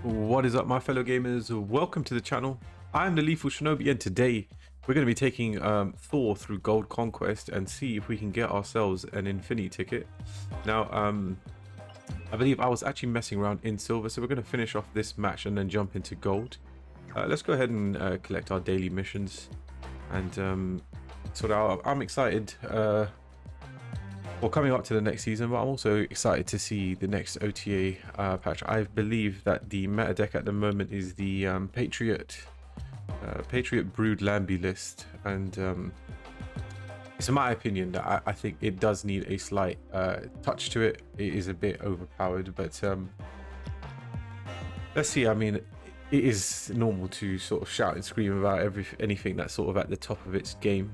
What is up, my fellow gamers? Welcome to the channel. I'm the Lethal Shinobi, and today we're going to be taking Thor through Gold Conquest and see if we can get ourselves an Infinity ticket. Now, I believe I was actually messing around in silver, so we're going to finish off this match and then jump into gold. Let's go ahead and collect our daily missions and sort out. I'm excited. Well, coming up to the next season, but I'm also excited to see the next OTA patch. I believe that the meta deck at the moment is the Patriot Brood Lambie list, and it's in my opinion that I think it does need a slight touch to it. It is a bit overpowered, but let's see. I mean, it is normal to sort of shout and scream about anything that's sort of at the top of its game.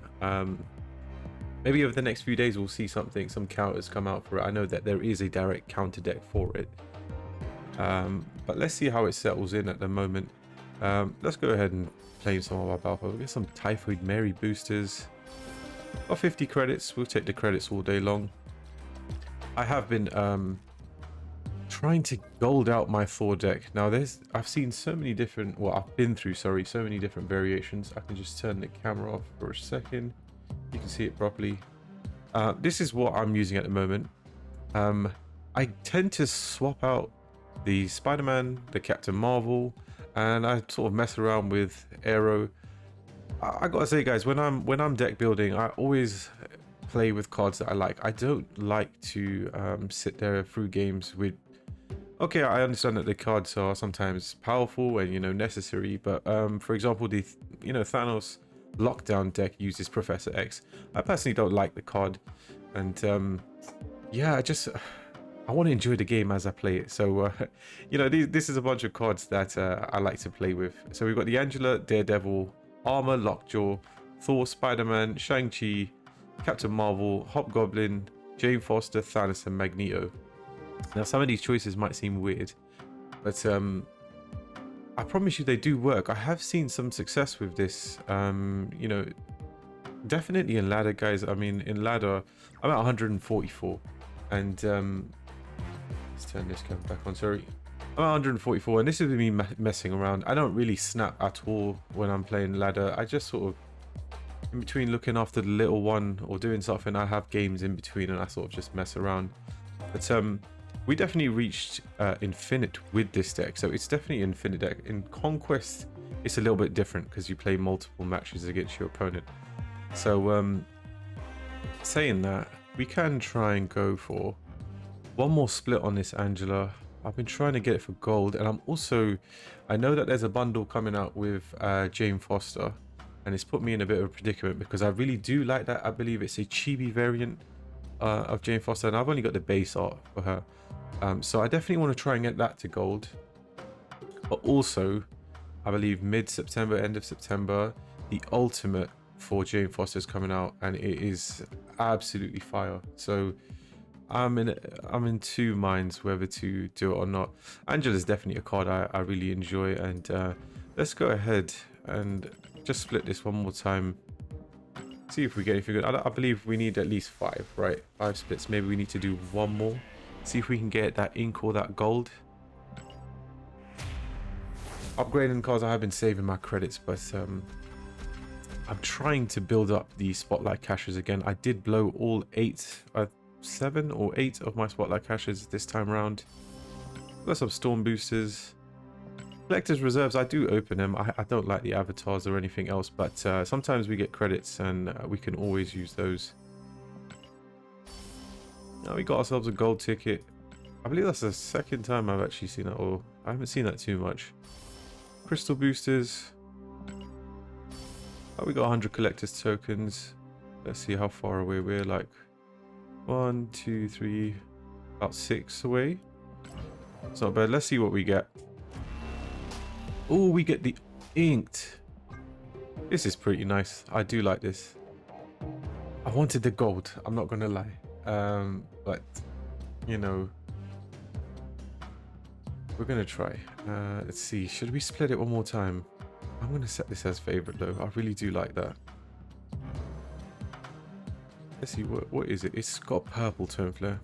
Maybe over the next few days we'll see some counters come out for it. I know that there is a direct counter deck for it, but let's see how it settles in at the moment. Let's go ahead and claim some of our Balfour. We'll get some Typhoid Mary boosters. Got 50 credits. We'll take the credits all day long. I have been trying to gold out my Thor deck. Now I've seen so many different, well, I've been through, sorry, so many different variations. I can just turn the camera off for a second. You can see it properly. This is what I'm using at the moment. I tend to swap out the Spider-Man, the Captain Marvel, and I sort of mess around with Arrow. I gotta say, guys, when I'm deck building, I always play with cards that I like. I don't like to sit there through games with. Okay, I understand that the cards are sometimes powerful and necessary, but for example, the Thanos Lockdown deck uses Professor X. I personally don't like the card, and yeah, I want to enjoy the game as I play it. So this is a bunch of cards that I like to play with. So we've got the Angela, Daredevil, Armor, Lockjaw, Thor, Spider-Man, Shang-Chi, Captain Marvel, Hobgoblin, Jane Foster, Thanos, and Magneto. Now some of these choices might seem weird, but I promise you they do work. I have seen some success with this, definitely in ladder, guys. I mean, in ladder, I'm at 144, and let's turn this camera back on, sorry. I'm at 144, and this is me messing around. I don't really snap at all when I'm playing ladder. I just sort of, in between looking after the little one or doing something, I have games in between, and I sort of just mess around. But we definitely reached infinite with this deck, so it's definitely infinite deck. In Conquest, it's a little bit different because you play multiple matches against your opponent. So saying that, we can try and go for one more split on this Angela. I've been trying to get it for gold, and I know that there's a bundle coming out with Jane Foster, and it's put me in a bit of a predicament because I really do like that. I believe it's a chibi variant of Jane Foster, and I've only got the base art for her. So I definitely want to try and get that to gold. But also, I believe mid-September, end of September, the ultimate for Jane Foster is coming out, and it is absolutely fire. So I'm in two minds whether to do it or not. Angela's definitely a card I really enjoy, and let's go ahead and just split this one more time. See if we get anything good. I believe we need at least 5, right? 5 splits. Maybe we need to do one more. See if we can get that ink or that gold. Upgrading cards, I have been saving my credits, but I'm trying to build up the spotlight caches again. I did blow all 7 or 8 of my spotlight caches this time around. Got some storm boosters. Collector's reserves, I do open them. I don't like the avatars or anything else, but sometimes we get credits, and we can always use those. Now we got ourselves a gold ticket. I believe that's the second time I've actually seen that, or I haven't seen that too much. Crystal boosters. Oh, we got 100 collector's tokens. Let's see how far away we're. Like 1, 2, 3, about 6 away. It's not bad. Let's see what we get. Oh, we get the inked. This is pretty nice. I do like this. I wanted the gold, I'm not gonna lie. But we're gonna try. Let's see, should we split it one more time? I'm gonna set this as favorite though. I really do like that. Let's see, what is it? It's got purple tone flare.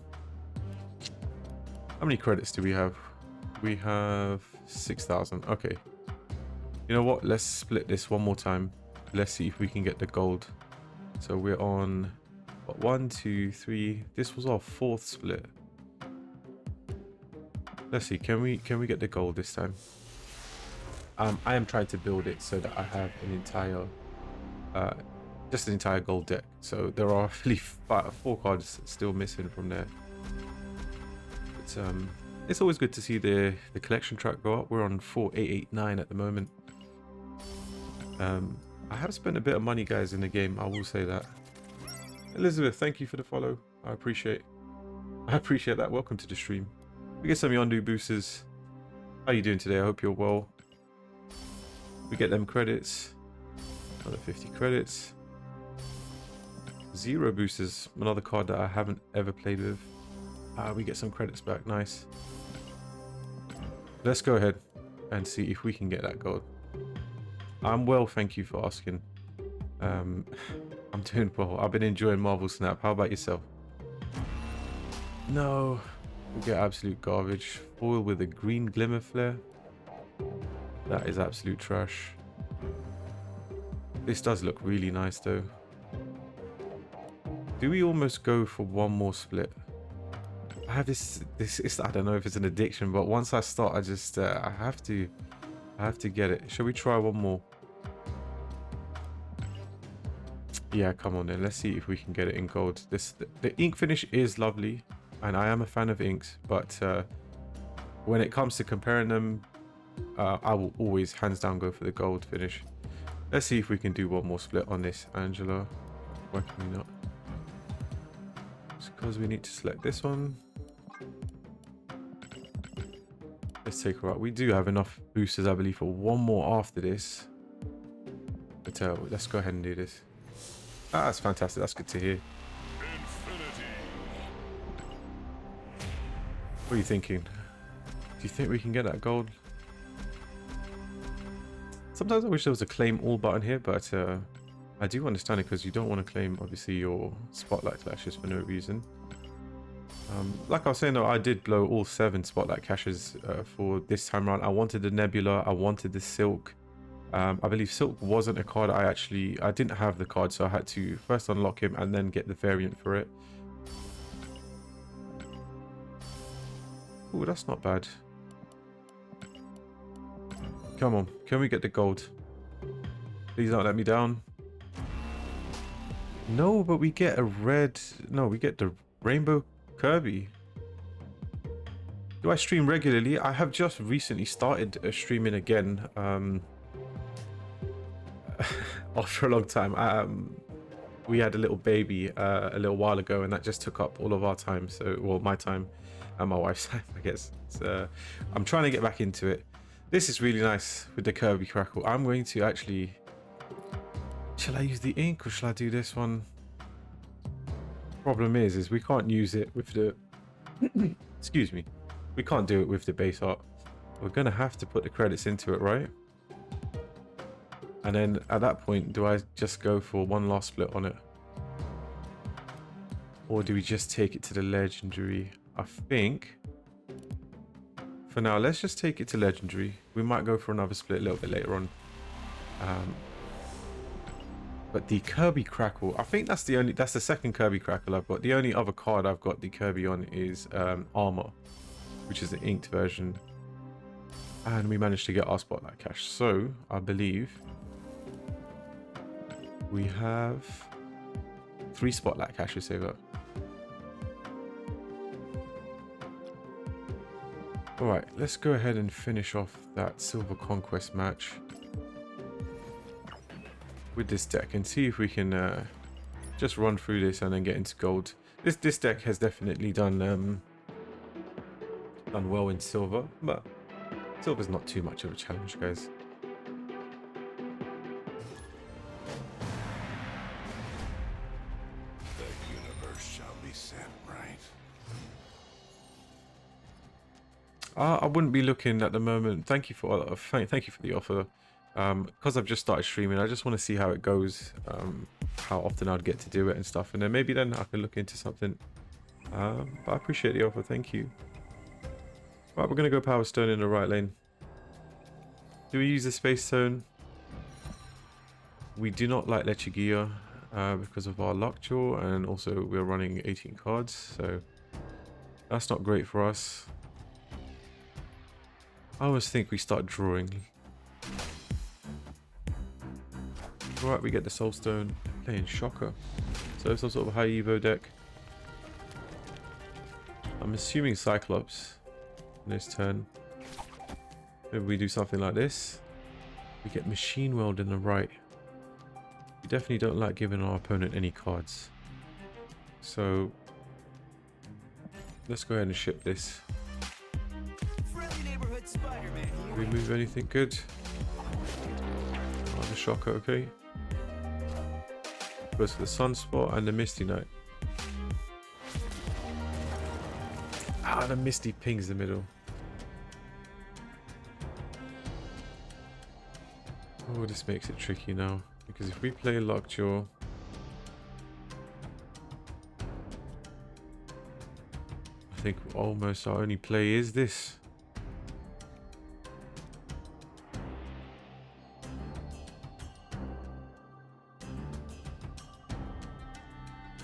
How many credits do we have? We have 6,000. Okay. You know what? Let's split this one more time. Let's see if we can get the gold. So we're on what, 1, 2, 3. This was our 4th split. Let's see. Can we get the gold this time? I am trying to build it so that I have an entire, just an entire gold deck. So there are really 4 cards still missing from there. It's always good to see the collection track go up. We're on 4889 at the moment. I have spent a bit of money, guys, in the game. I will say that. Elizabeth, thank you for the follow. I appreciate that. Welcome to the stream. We get some Yondu boosters. How you doing today? I hope you're well. We get them credits. Another 50 credits. 0 boosters. Another card that I haven't ever played with. We get some credits back. Nice. Let's go ahead and see if we can get that gold. I'm well, thank you for asking. I'm doing well. I've been enjoying Marvel Snap. How about yourself? No. We get absolute garbage. Foil with a green glimmer flare. That is absolute trash. This does look really nice though. Do we almost go for one more split? I have this I don't know if it's an addiction, but once I start, I just I have to get it. Shall we try one more? Yeah, come on then. Let's see if we can get it in gold. The ink finish is lovely, and I am a fan of inks, but when it comes to comparing them, I will always hands down go for the gold finish. Let's see if we can do one more split on this, Angela. Why can we not? It's because we need to select this one. Let's take her out. We do have enough boosters, I believe, for one more after this. But let's go ahead and do this. Ah, that's fantastic. That's good to hear. Infinity. What are you thinking? Do you think we can get that gold? Sometimes I wish there was a claim all button here, but I do understand it because you don't want to claim, obviously, your spotlight flashes for no reason. Like I was saying though, I did blow all 7 spotlight caches for this time around. I wanted the Nebula, I wanted the Silk. I believe Silk wasn't a card I didn't have the card, so I had to first unlock him and then get the variant for it. Oh, that's not bad. Come on, can we get the gold? Please don't let me down. No, but we get a red, no, we get the rainbow Kirby. Do I stream regularly? I have just recently started streaming again after a long time. We had a little baby a little while ago, and that just took up all of our time. So, well, my time and my wife's time, I guess. I'm trying to get back into it. This is really nice with the Kirby Crackle. I'm going to actually... Shall I use the ink or shall I do this one? Problem is we can't use it with the... Excuse me. We can't do it with the base art. We're going to have to put the credits into it, right? And then at that point, do I just go for one last split on it? Or do we just take it to the legendary? I think... For now, let's just take it to legendary. We might go for another split a little bit later on. But the Kirby Crackle, I think that's the second Kirby Crackle I've got. The only other card I've got the Kirby on is Armor, which is the inked version. And we managed to get our spotlight cache. So I believe we have 3 spotlight caches saved up. Alright, let's go ahead and finish off that Silver Conquest match with this deck and see if we can just run through this and then get into gold. This deck has definitely done well in silver, but silver's not too much of a challenge, guys. The universe shall be set right. I wouldn't be looking at the moment. Thank you for the offer. Because I've just started streaming, I just want to see how it goes, how often I'd get to do it and stuff, and then maybe then I can look into something. But I appreciate the offer, thank you. Right, we're gonna go Power Stone in the right lane. Do we use the Space Stone? We do not like Lechigia because of our Lockjaw, and also we're running 18 cards, so that's not great for us. I always think we start drawing. Alright, we get the Soul Stone, playing Shocker. So some sort of high Evo deck. I'm assuming Cyclops on this turn. Maybe we do something like this. We get Machine Weld in the right. We definitely don't like giving our opponent any cards. So let's go ahead and ship this. Do we move anything good? Oh, the Shocker, okay. Goes for the Sunspot and the Misty Knight. Ah, the Misty pings the middle. Oh, this makes it tricky now. Because if we play Lockjaw, I think almost our only play is this.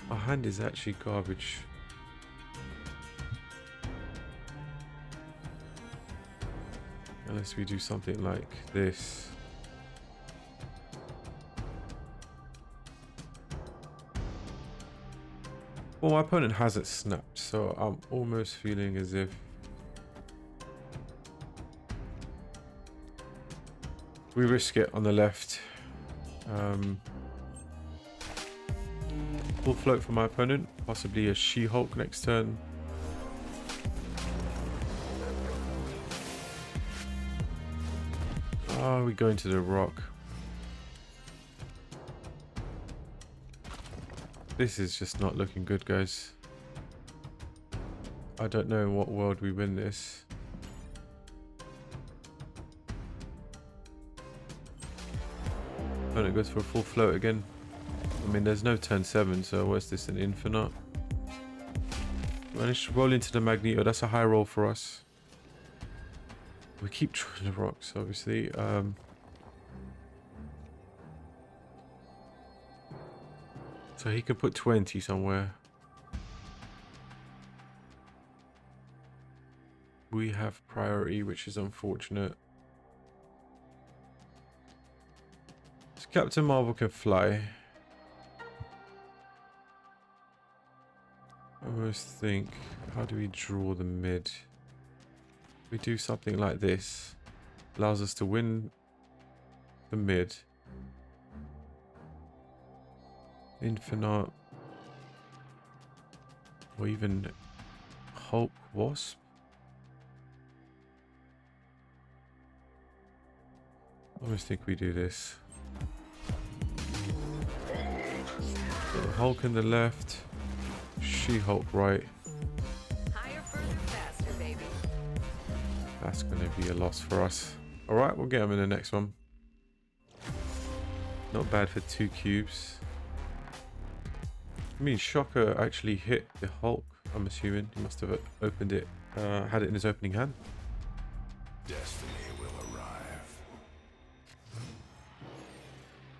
Our hand is actually garbage. Unless we do something like this. Well, my opponent hasn't snapped, so I'm almost feeling as if we risk it on the left. Full float for my opponent, possibly a She-Hulk next turn. Oh, we go into the rock. This is just not looking good, guys. I don't know in what world we win this. Opponent goes for a full float again. I mean, there's no turn 7, so what's this, an infinite? Managed to roll into the Magneto. That's a high roll for us. We keep trying the rocks, obviously. So he can put 20 somewhere. We have priority, which is unfortunate. So Captain Marvel can fly. I almost think, how do we draw the mid? We do something like this. Allows us to win the mid. Infinite. Or even Hulk Wasp. I almost think we do this. So Hulk in the left. She-Hulk right. Higher, further, faster, baby. That's going to be a loss for us. Alright, we'll get him in the next one. Not bad for 2 cubes. I mean, Shocker actually hit the Hulk, I'm assuming. He must have opened it, had it in his opening hand. Destiny will arrive.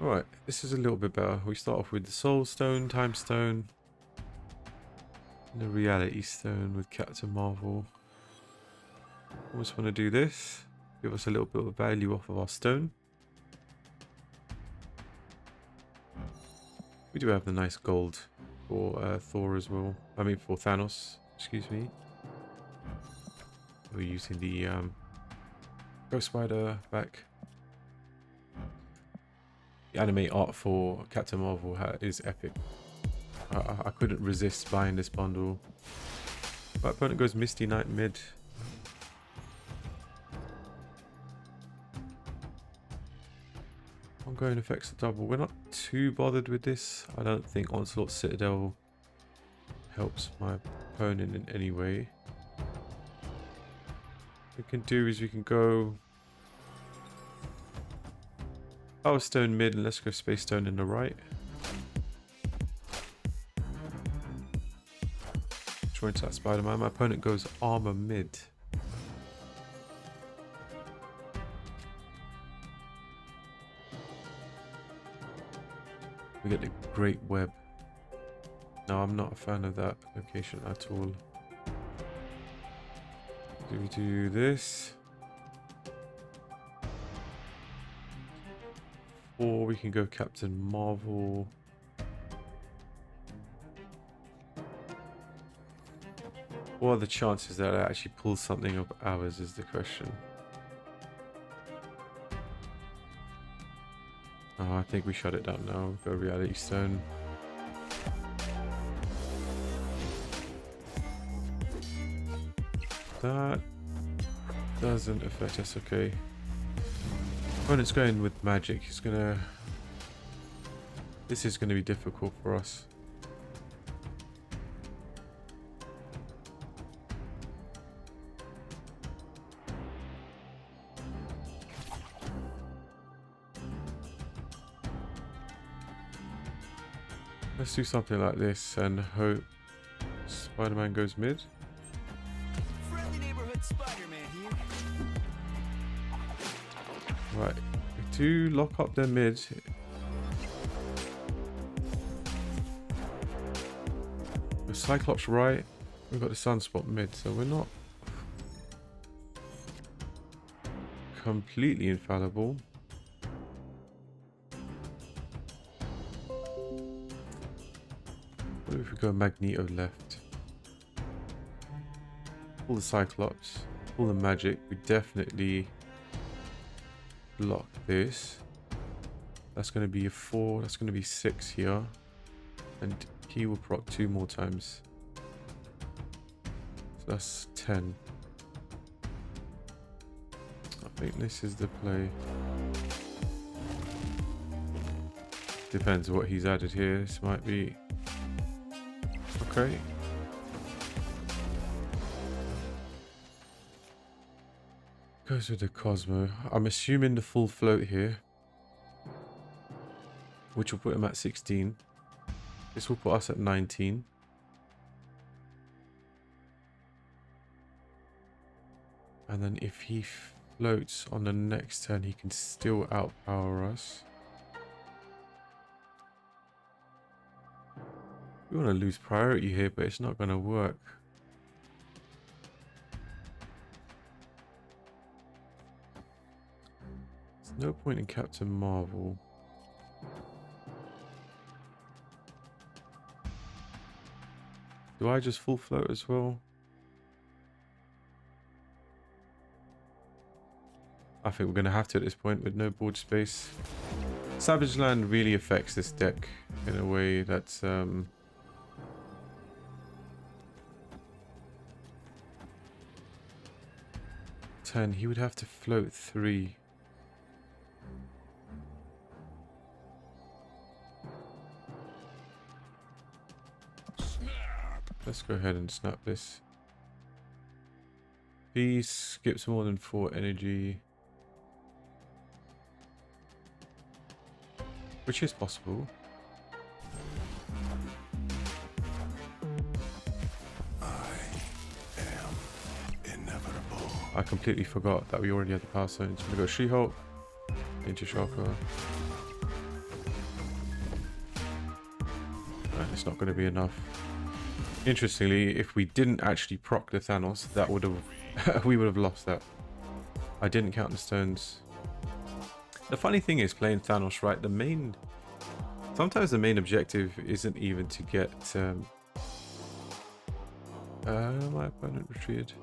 Alright, this is a little bit better. We start off with the Soul Stone, Time Stone, and the Reality Stone with Captain Marvel. Almost want to do this. Give us a little bit of value off of our stone. We do have the nice gold for Thor as well. I mean for Thanos, excuse me. We're using the Ghost Spider back. The anime art for Captain Marvel is epic. I couldn't resist buying this bundle. My opponent goes Misty Knight mid. Ongoing effects are double. We're not too bothered with this. I don't think Onslaught Citadel helps my opponent in any way. What we can do is we can go Power Stone mid and let's go Space Stone in the right. Join to that Spider-Man. My opponent goes Armor mid. We get the Great Web. No, I'm not a fan of that location at all. Do we do this? Or we can go Captain Marvel. What are the chances that I actually pull something of ours is the question. Oh, I think we shut it down now. Go Reality Stone. That doesn't affect us, okay. When it's going with magic, it's gonna... This is gonna be difficult for us. Let's do something like this and hope Spider-Man goes mid. Friendly neighborhood Spider-Man here. Right, we do lock up their mid. The Cyclops right, we've got the Sunspot mid, so we're not completely infallible. What if we go Magneto left? Pull the Cyclops, pull the magic, we definitely block this. That's going to be a 4, that's going to be 6 here. And he will proc 2 more times. So that's 10. I think this is the play. Depends what he's added here. This might be... Okay. Goes with the Cosmo. I'm assuming the full float here, which will put him at 16. This will put us at 19. And then if he floats on the next turn, he can still outpower us. We want to lose priority here, but it's not going to work. There's no point in Captain Marvel. Do I just full float as well? I think we're going to have to at this point with no board space. Savage Land really affects this deck in a way that's... 10, he would have to float 3. Let's go ahead and snap this. He skips more than 4 energy. Which is possible. I completely forgot that we already had the power zone. So I'm gonna go She-Hulk into Shocker. Right, it's not going to be enough. Interestingly, if we didn't actually proc the Thanos, that would have we would have lost that. I didn't count the stones. The funny thing is playing Thanos, right? Sometimes the main objective isn't even to get. My opponent retreated.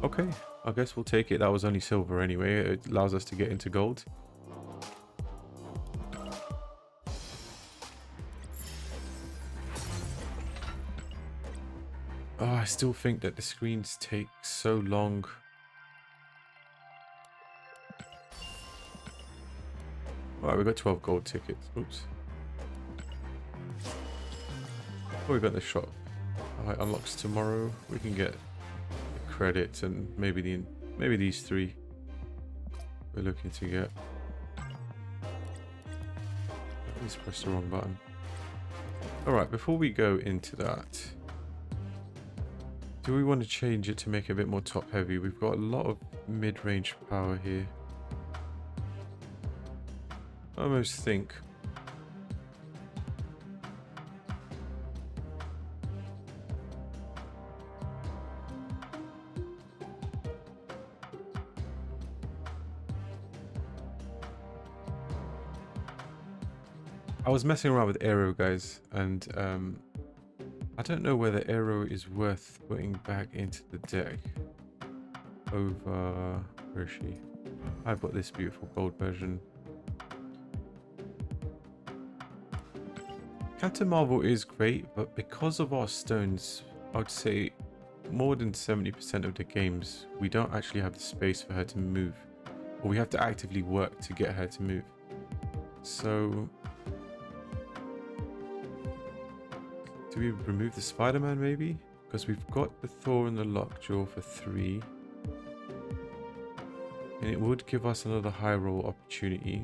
Okay, I guess we'll take it. That was only silver anyway. It allows us to get into gold. Oh, I still think that the screens take so long. Alright, we got 12 gold tickets. Oops. Oh, we got the shop. Alright, unlocks tomorrow. We can get the credits and maybe these 3 we're looking to get. Let's press the wrong button. Alright, before we go into that, do we want to change it to make it a bit more top heavy? We've got a lot of mid-range power here. I almost think I was messing around with Aero, guys, and I don't know whether Aero is worth putting back into the deck over... Where is she? I've got this beautiful gold version. Captain Marvel is great, but because of our stones, I would say more than 70% of the games, we don't actually have the space for her to move. Or we have to actively work to get her to move. So... do we remove the Spider-Man maybe? Because we've got the Thor and the Lockjaw for 3. And it would give us another high roll opportunity.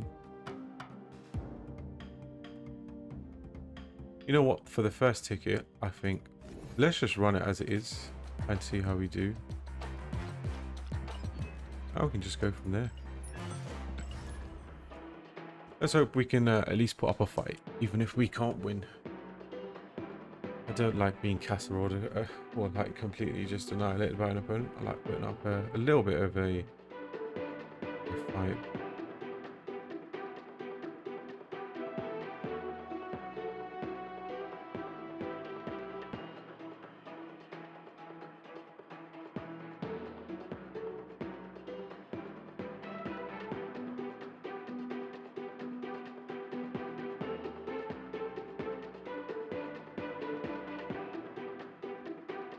You know what? For the first ticket, I think let's just run it as it is and see how we do. Now we can just go from there. Let's hope we can at least put up a fight, even if we can't win. I don't like being casseroled or like completely just annihilated by an opponent. I like putting up a little bit of a fight.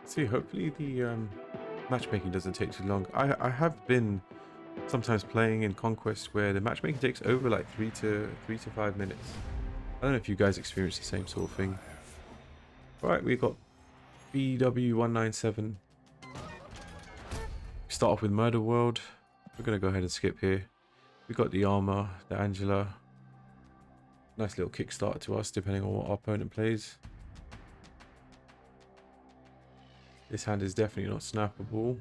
See, hopefully the matchmaking doesn't take too long. I have been sometimes playing in Conquest where the matchmaking takes over like 3 to 5 minutes. I don't know if you guys experience the same sort of thing. Right, we got BW197. Start off with Murder World. We're gonna go ahead and skip here. We got the armor, the Angela. Nice little kickstart to us, depending on what our opponent plays. This hand is definitely not snappable.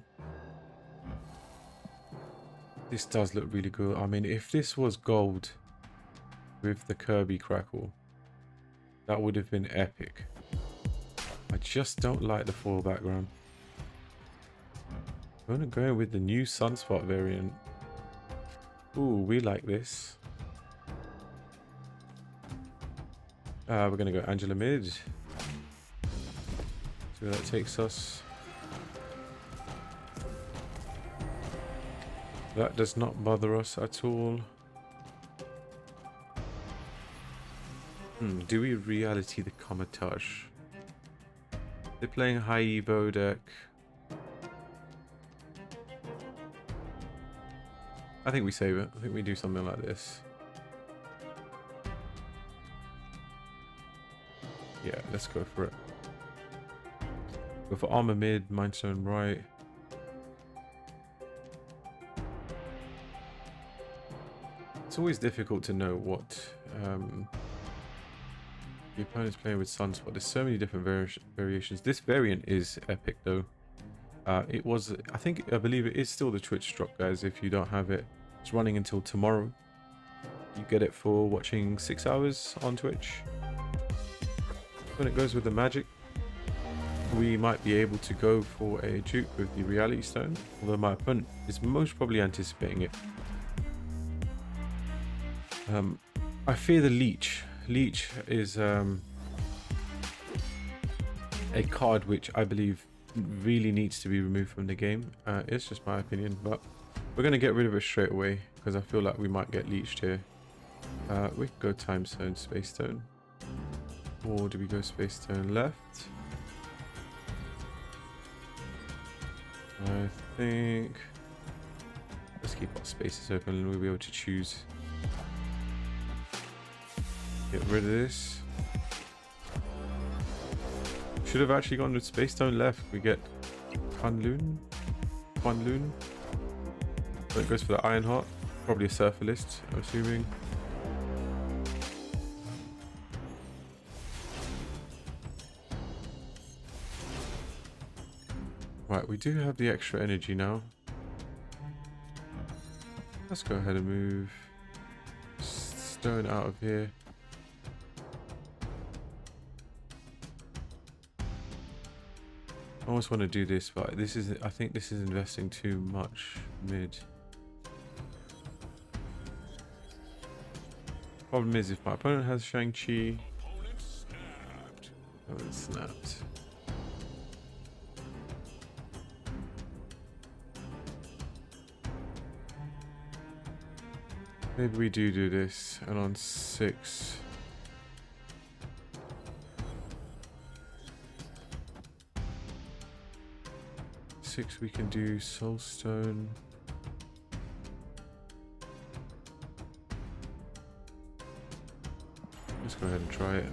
This does look really good. I mean, if this was gold with the Kirby Crackle, that would have been epic. I just don't like the foil background. I'm gonna go with the new Sunspot variant. Ooh, we like this. We're gonna go Angela mid. See where that takes us. That does not bother us at all. Do we reality the Comatage? They're playing high Evo deck. I think we save it. I think we do something like this. Yeah, let's go for it. Go for armor mid, Mindstone right. It's always difficult to know what the opponent's playing with Sunspot. There's so many different variations. This variant is epic though. It was, I believe it is still the Twitch drop, guys. If you don't have it, it's running until tomorrow. You get it for watching 6 hours on Twitch. When it goes with the magic, we might be able to go for a juke with the Reality Stone, although my opponent is most probably anticipating it. I fear the Leech. Leech is a card which I believe really needs to be removed from the game. It's just my opinion, but we're going to get rid of it straight away because I feel like we might get leeched here. We could go Time Stone, Space Stone. Or do we go Space Stone left? I think... let's keep our spaces open and we'll be able to choose. Get rid of this. Should have actually gone with Space Stone left. We get Kwanloon. So it goes for the Iron Heart. Probably a Surfer list, I'm assuming. Right, we do have the extra energy now. Let's go ahead and move Stone out of here. I almost want to do this, but this is, I think this is investing too much mid. Problem is, if my opponent has Shang-Chi, Opponent snapped. oh, it snapped. Maybe we do this, and on 6. We can do Soul Stone. Let's go ahead and try it.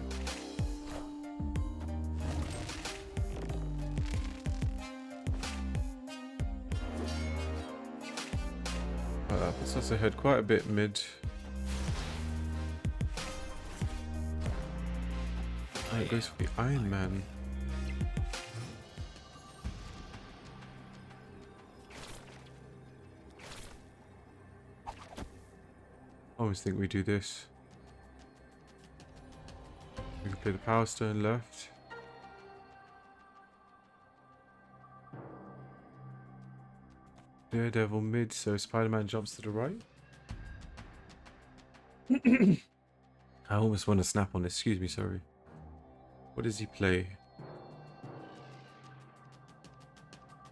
Puts us ahead quite a bit mid. And it goes for the Iron Man. I always think we do this. We can play the Power Stone left. Daredevil mid, so Spider-Man jumps to the right. I almost want to snap on this. Excuse me, sorry. What does he play?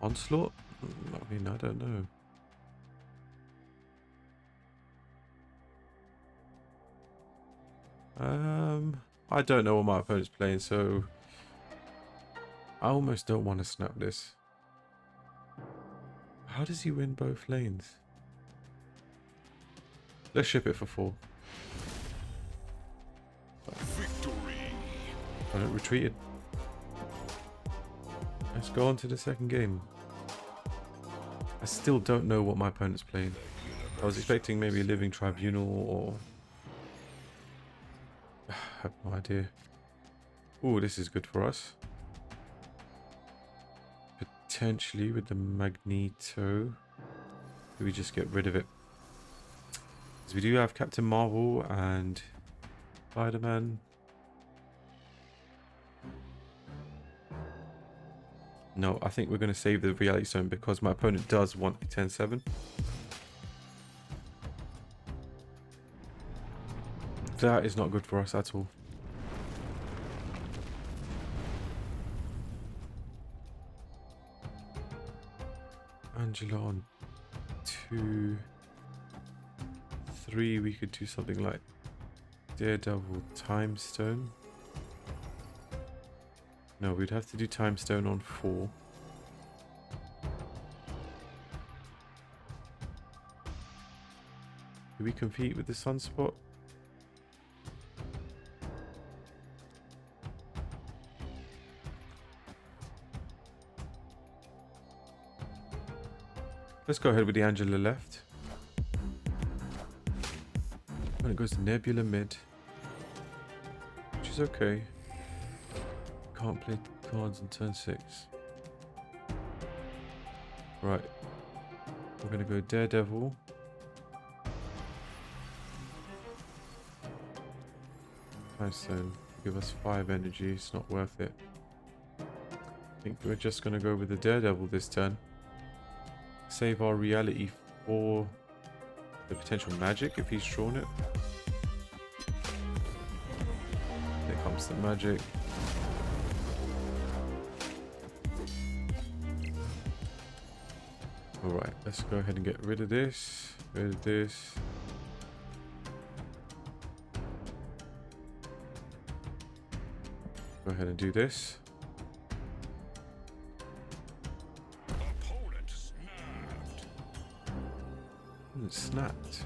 Onslaught? I mean, I don't know. I don't know what my opponent's playing, so I almost don't want to snap this. How does he win both lanes? Let's ship it for 4. Victory. Opponent retreated. Let's go on to the second game. I still don't know what my opponent's playing. I was expecting maybe a Living Tribunal or... I have no idea. Oh, this is good for us. Potentially with the Magneto. Do we just get rid of it? Because we do have Captain Marvel and Spider-Man. No, I think we're going to save the Reality Stone because my opponent does want a 10-7. That is not good for us at all. Angela on 2, 3. We could do something like Daredevil Time Stone. No, we'd have to do Time Stone on 4. Do we compete with the Sunspot? Let's go ahead with the Angela left. When it goes to Nebula mid, which is okay. Can't play cards on turn 6. Right. We're going to go Daredevil. Time Stone. Give us 5 energy. It's not worth it. I think we're just going to go with the Daredevil this turn. Save our reality for the potential magic if he's drawn it. There comes the magic. Alright, let's go ahead and get rid of this. Rid of this. Go ahead and do this. Opponent snapped. It snapped.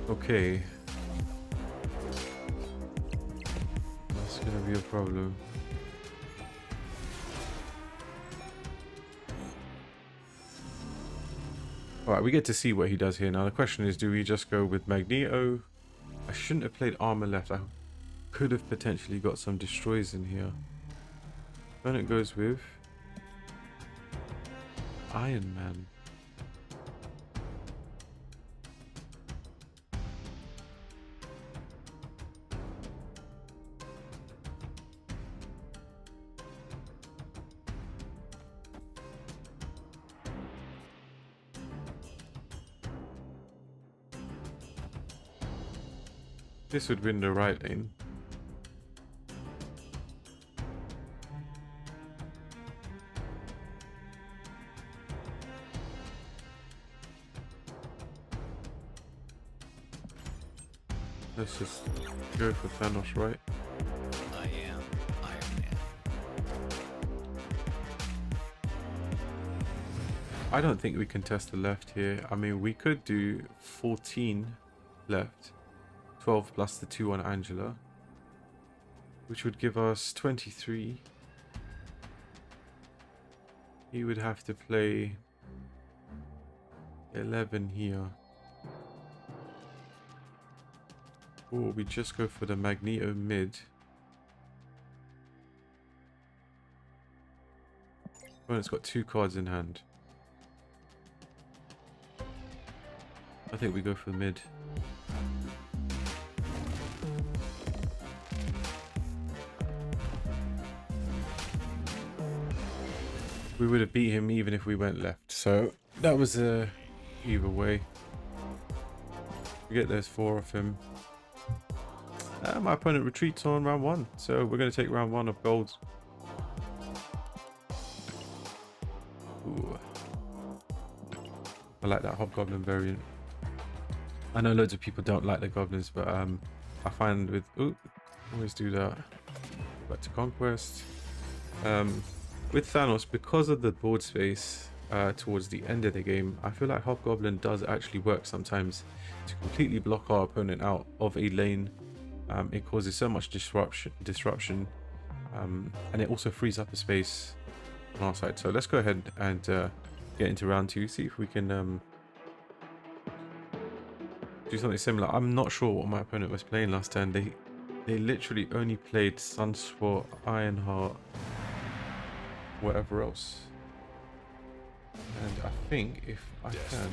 Okay. That's gonna be a problem. Alright, we get to see what he does here. Now the question is, do we just go with Magneto? I shouldn't have played armor left. I could have potentially got some destroys in here. Then it goes with Iron Man. This would win the right lane. Let's just go for Thanos, right? I am Iron Man. I don't think we can test the left here. I mean, we could do 14 left, 12 plus the 2 on Angela, which would give us 23. He would have to play 11 here. Or we just go for the Magneto mid. Opponent's got 2 cards in hand. I think we go for the mid. We would have beat him even if we went left. So that was either way. We get those 4 off him. My opponent retreats on round 1. So we're going to take round 1 of gold. Ooh. I like that Hobgoblin variant. I know loads of people don't like the goblins, but I find with always do that. Back to conquest. With Thanos, because of the board space towards the end of the game, I feel like Hobgoblin does actually work sometimes to completely block our opponent out of a lane. It causes so much disruption, and it also frees up a space on our side. So let's go ahead and get into round 2, see if we can do something similar. I'm not sure what my opponent was playing last turn. They literally only played Sunsword, Ironheart, whatever else. And I think if I can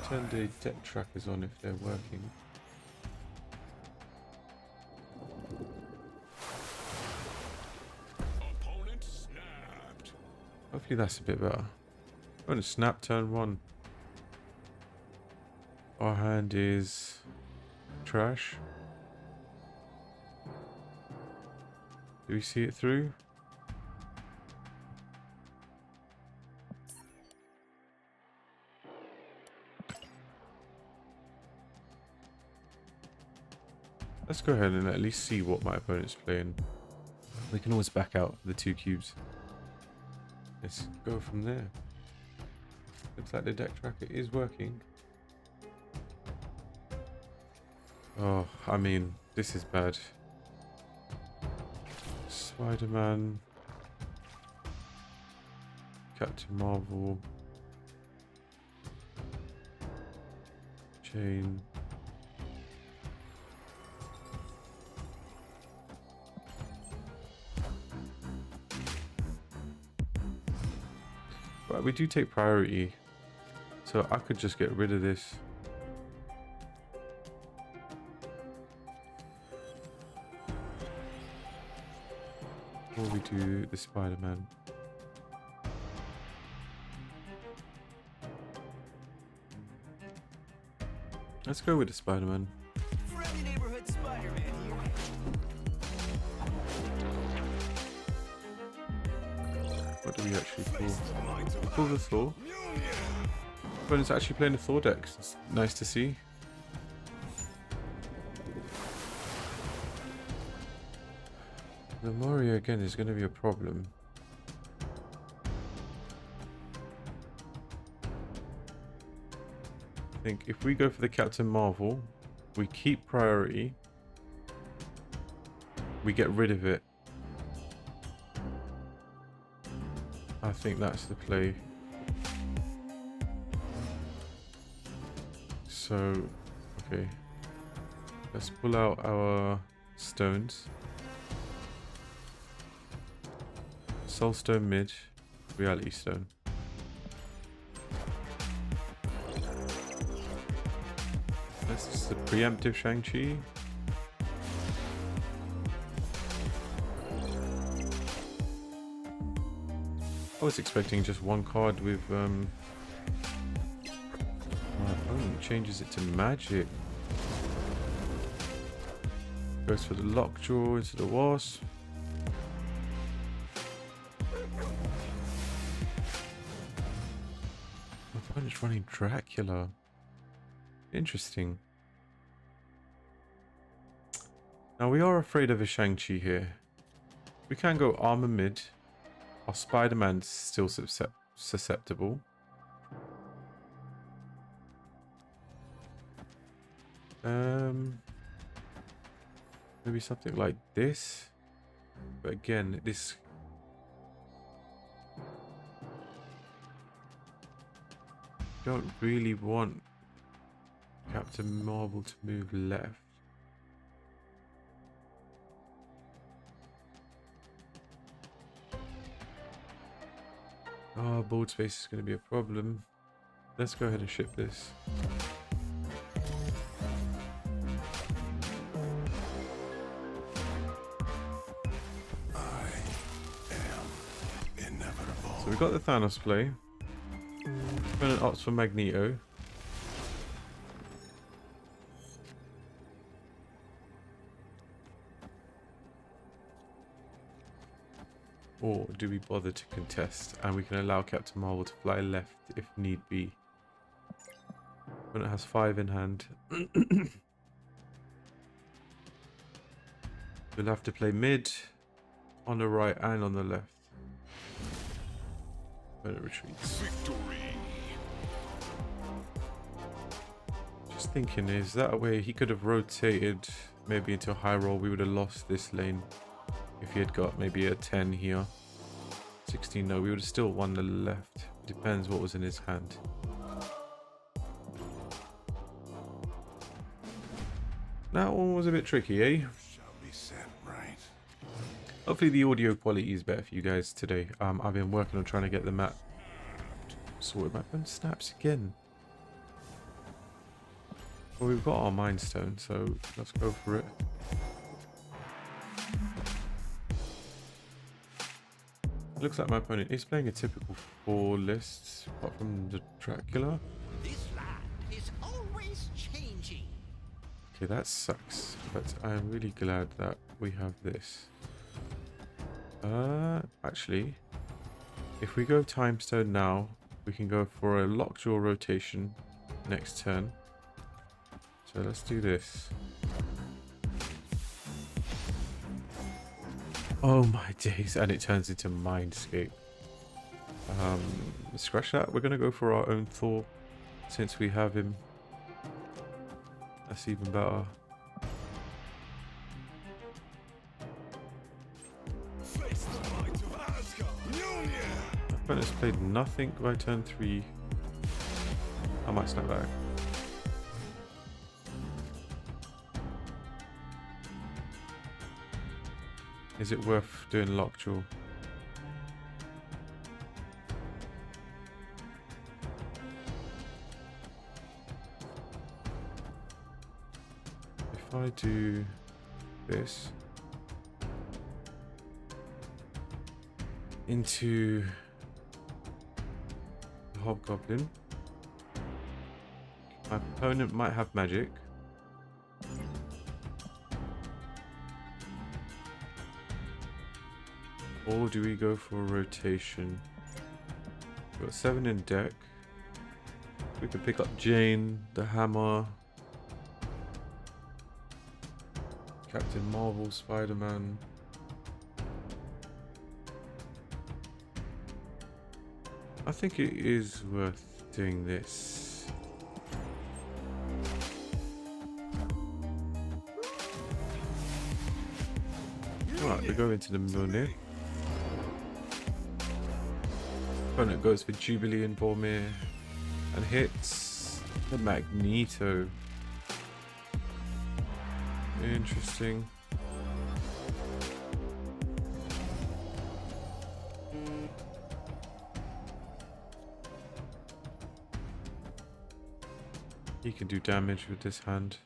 turn the deck trackers on if they're working. Opponent snapped. Hopefully that's a bit better. Going to snap turn 1. Our hand is trash. Do we see it through? Let's go ahead and at least see what my opponent's playing. We can always back out the 2 cubes. Let's go from there. Looks like the deck tracker is working. Oh, I mean, this is bad. Spider-Man. Captain Marvel. Chain. Right, we do take priority. So I could just get rid of this. Or we do the Spider-Man. Let's go with the Spider-Man. Friendly neighborhood Spider-Man here. What do we actually pull? We pull the Thor. Opponent's actually playing the Thor deck. It's nice to see. The Mario again is going to be a problem. I think if we go for the Captain Marvel, we keep priority, we get rid of it. I think that's the play. So, okay. Let's pull out our stones. Soul Stone mid, Reality Stone. This is the preemptive Shang-Chi. I was expecting just 1 card with my opponent changes it to magic. Goes for the lockjaw into the wasp. My opponent's running Dracula. Interesting. Now we are afraid of a Shang-Chi here. We can go armor mid. Our Spider-Man's still susceptible. Maybe something like this. But again, this... don't really want Captain Marvel to move left. Oh, board space is going to be a problem. Let's go ahead and ship this. So we got the Thanos play. Opponent opts for Magneto. Or do we bother to contest? And we can allow Captain Marvel to fly left if need be. Opponent has 5 in hand. We'll have to play mid, on the right and on the left. Opponent retreats. Victory. Just thinking, is that a way he could have rotated maybe into a high roll? We would have lost this lane. If he had got maybe a 10 here. 16, no, we would have still won the left. Depends what was in his hand. That one was a bit tricky, eh? Shall be set right. Hopefully the audio quality is better for you guys today. I've been working on trying to get the map sorted. My phone snaps again. Well, we've got our Mind Stone, so let's go for it. Looks like my opponent is playing a typical 4 list, apart from the Dracula. This land is always changing. Okay, that sucks, but I am really glad that we have this. Actually, if we go Time Stone now, we can go for a Lockjaw rotation next turn. So let's do this. Oh my days, and it turns into Mindscape. Scratch that. We're going to go for our own Thor since we have him. That's even better. Face the might of Asgard. Union. My opponent's played nothing by turn 3. I might snap back. Is it worth doing Lockjaw? If I do this into the Hobgoblin, my opponent might have magic. Or do we go for a rotation? We've got 7 in deck. We could pick up Jane, the Hammer, Captain Marvel, Spider-Man. I think it is worth doing this. Alright, we go into the Mjolnir. Opponent goes for Jubilee and Boromir and hits the Magneto. Interesting. He can do damage with this hand.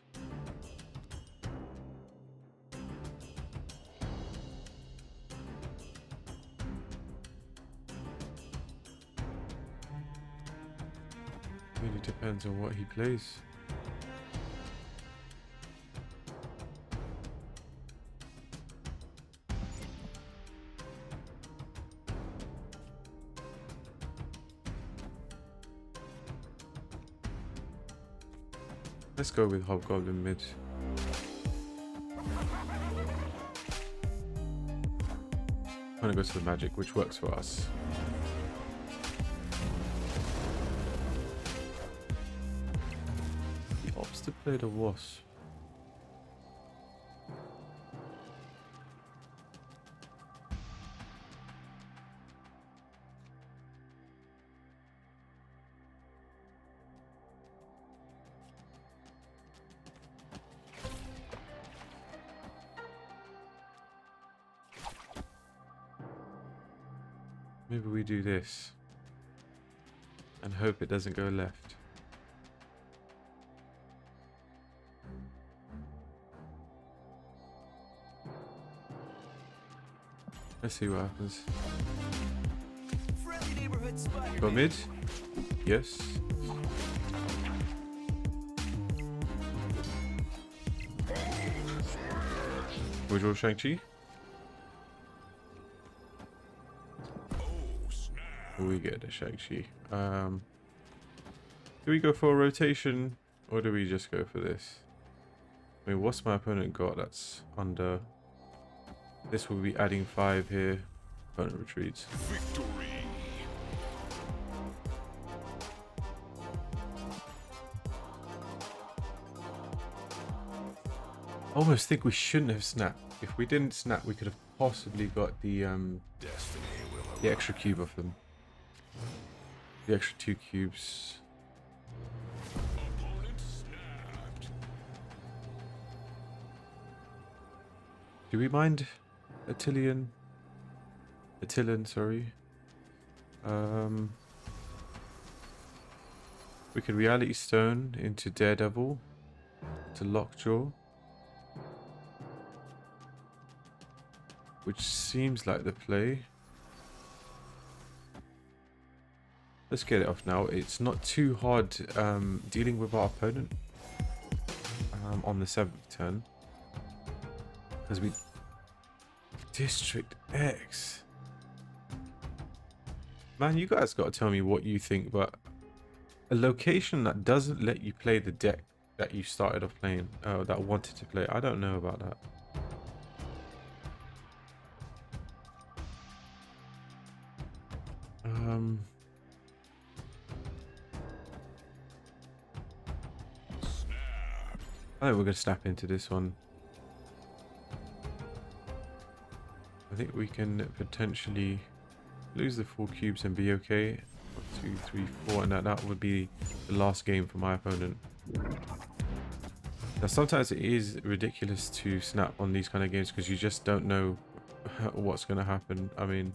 Really depends on what he plays. Let's go with Hobgoblin mid. I'm gonna go to the magic, which works for us. He opts to play the wasp. Maybe we do this and hope it doesn't go left. Let's see what happens. Friendly neighborhood spider. Go mid? Yes. We draw Shang-Chi? We get a Shang-Chi. Do we go for a rotation or do we just go for this? I mean, what's my opponent got that's under? This will be adding 5 here. Opponent retreats. Victory. I almost think we shouldn't have snapped. If we didn't snap, we could have possibly got the extra cube of them. The extra 2 cubes. Opponent snapped. Do we mind Attilan, sorry. We could Reality Stone into Daredevil to Lockjaw, which seems like the play. Let's get it off now. It's not too hard dealing with our opponent on the 7th turn, because we District X. Man, you guys got to tell me what you think, but a location that doesn't let you play the deck that you started off playing, that wanted to play, I don't know about that. I think we're going to snap into this one. I think we can potentially lose the 4 cubes and be okay. 1, 2, 3, 4, and that would be the last game for my opponent. Now, sometimes it is ridiculous to snap on these kind of games because you just don't know what's going to happen. I mean,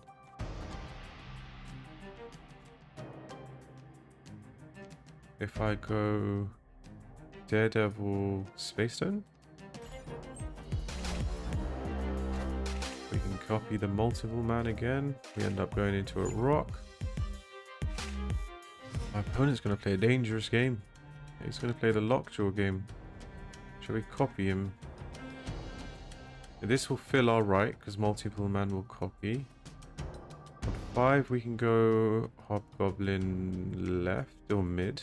if I go Daredevil Space Stone, we can copy the multiple man again. We end up going into a rock. My opponent's going to play a dangerous game. He's going to play the Lockjaw game. Shall we copy him? This will fill our right because multiple man will copy. On 5 we can go Hobgoblin left or mid.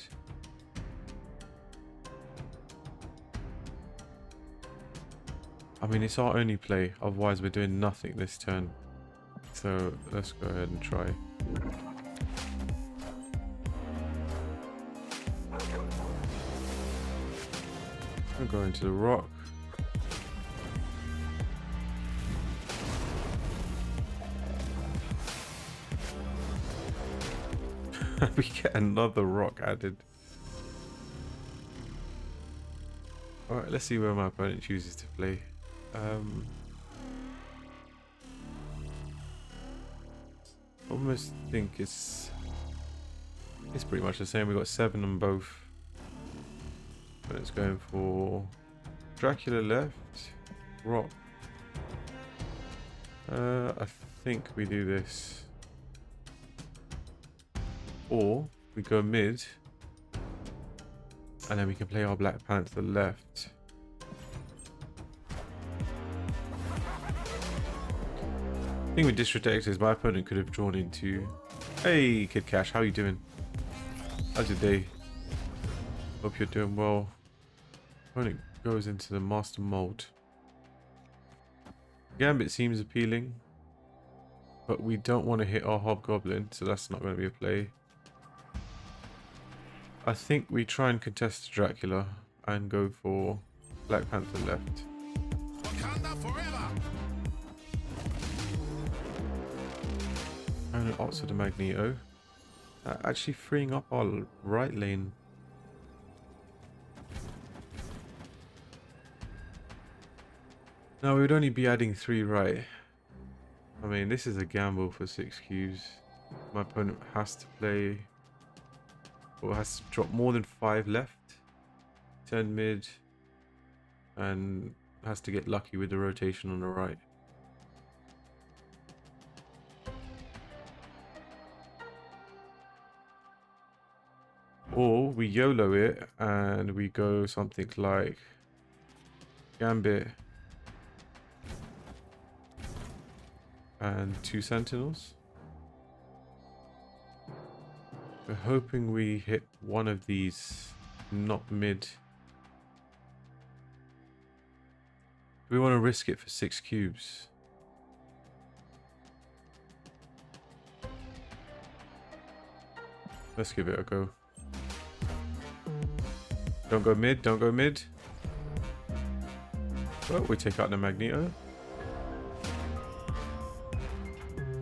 I mean, it's our only play, otherwise we're doing nothing this turn. So let's go ahead and try. I'm going to the rock. We get another rock added. Alright, let's see where my opponent chooses to play. Almost think it's pretty much the same. We got 7 on both, but it's going for Dracula left, rock. I think we do this, or we go mid, and then we can play our Black Panther left. The thing with District X is my opponent could have drawn into... Hey, Kid Cash, how you doing? How's your day? Hope you're doing well. Opponent goes into the master mold. Gambit seems appealing, but we don't want to hit our hobgoblin, so that's not going to be a play. I think we try and contest Dracula and go for Black Panther left. Wakanda forever. And an Ox with the Magneto. Actually freeing up our right lane. No, we would only be adding 3 right. I mean, this is a gamble for 6 cubes. My opponent has to play, or has to drop more than 5 left, turn mid, and has to get lucky with the rotation on the right. Or we YOLO it and we go something like Gambit and 2 Sentinels. We're hoping we hit one of these, not mid. We want to risk it for 6 cubes. Let's give it a go. Don't go mid, don't go mid. Oh, we take out the Magneto.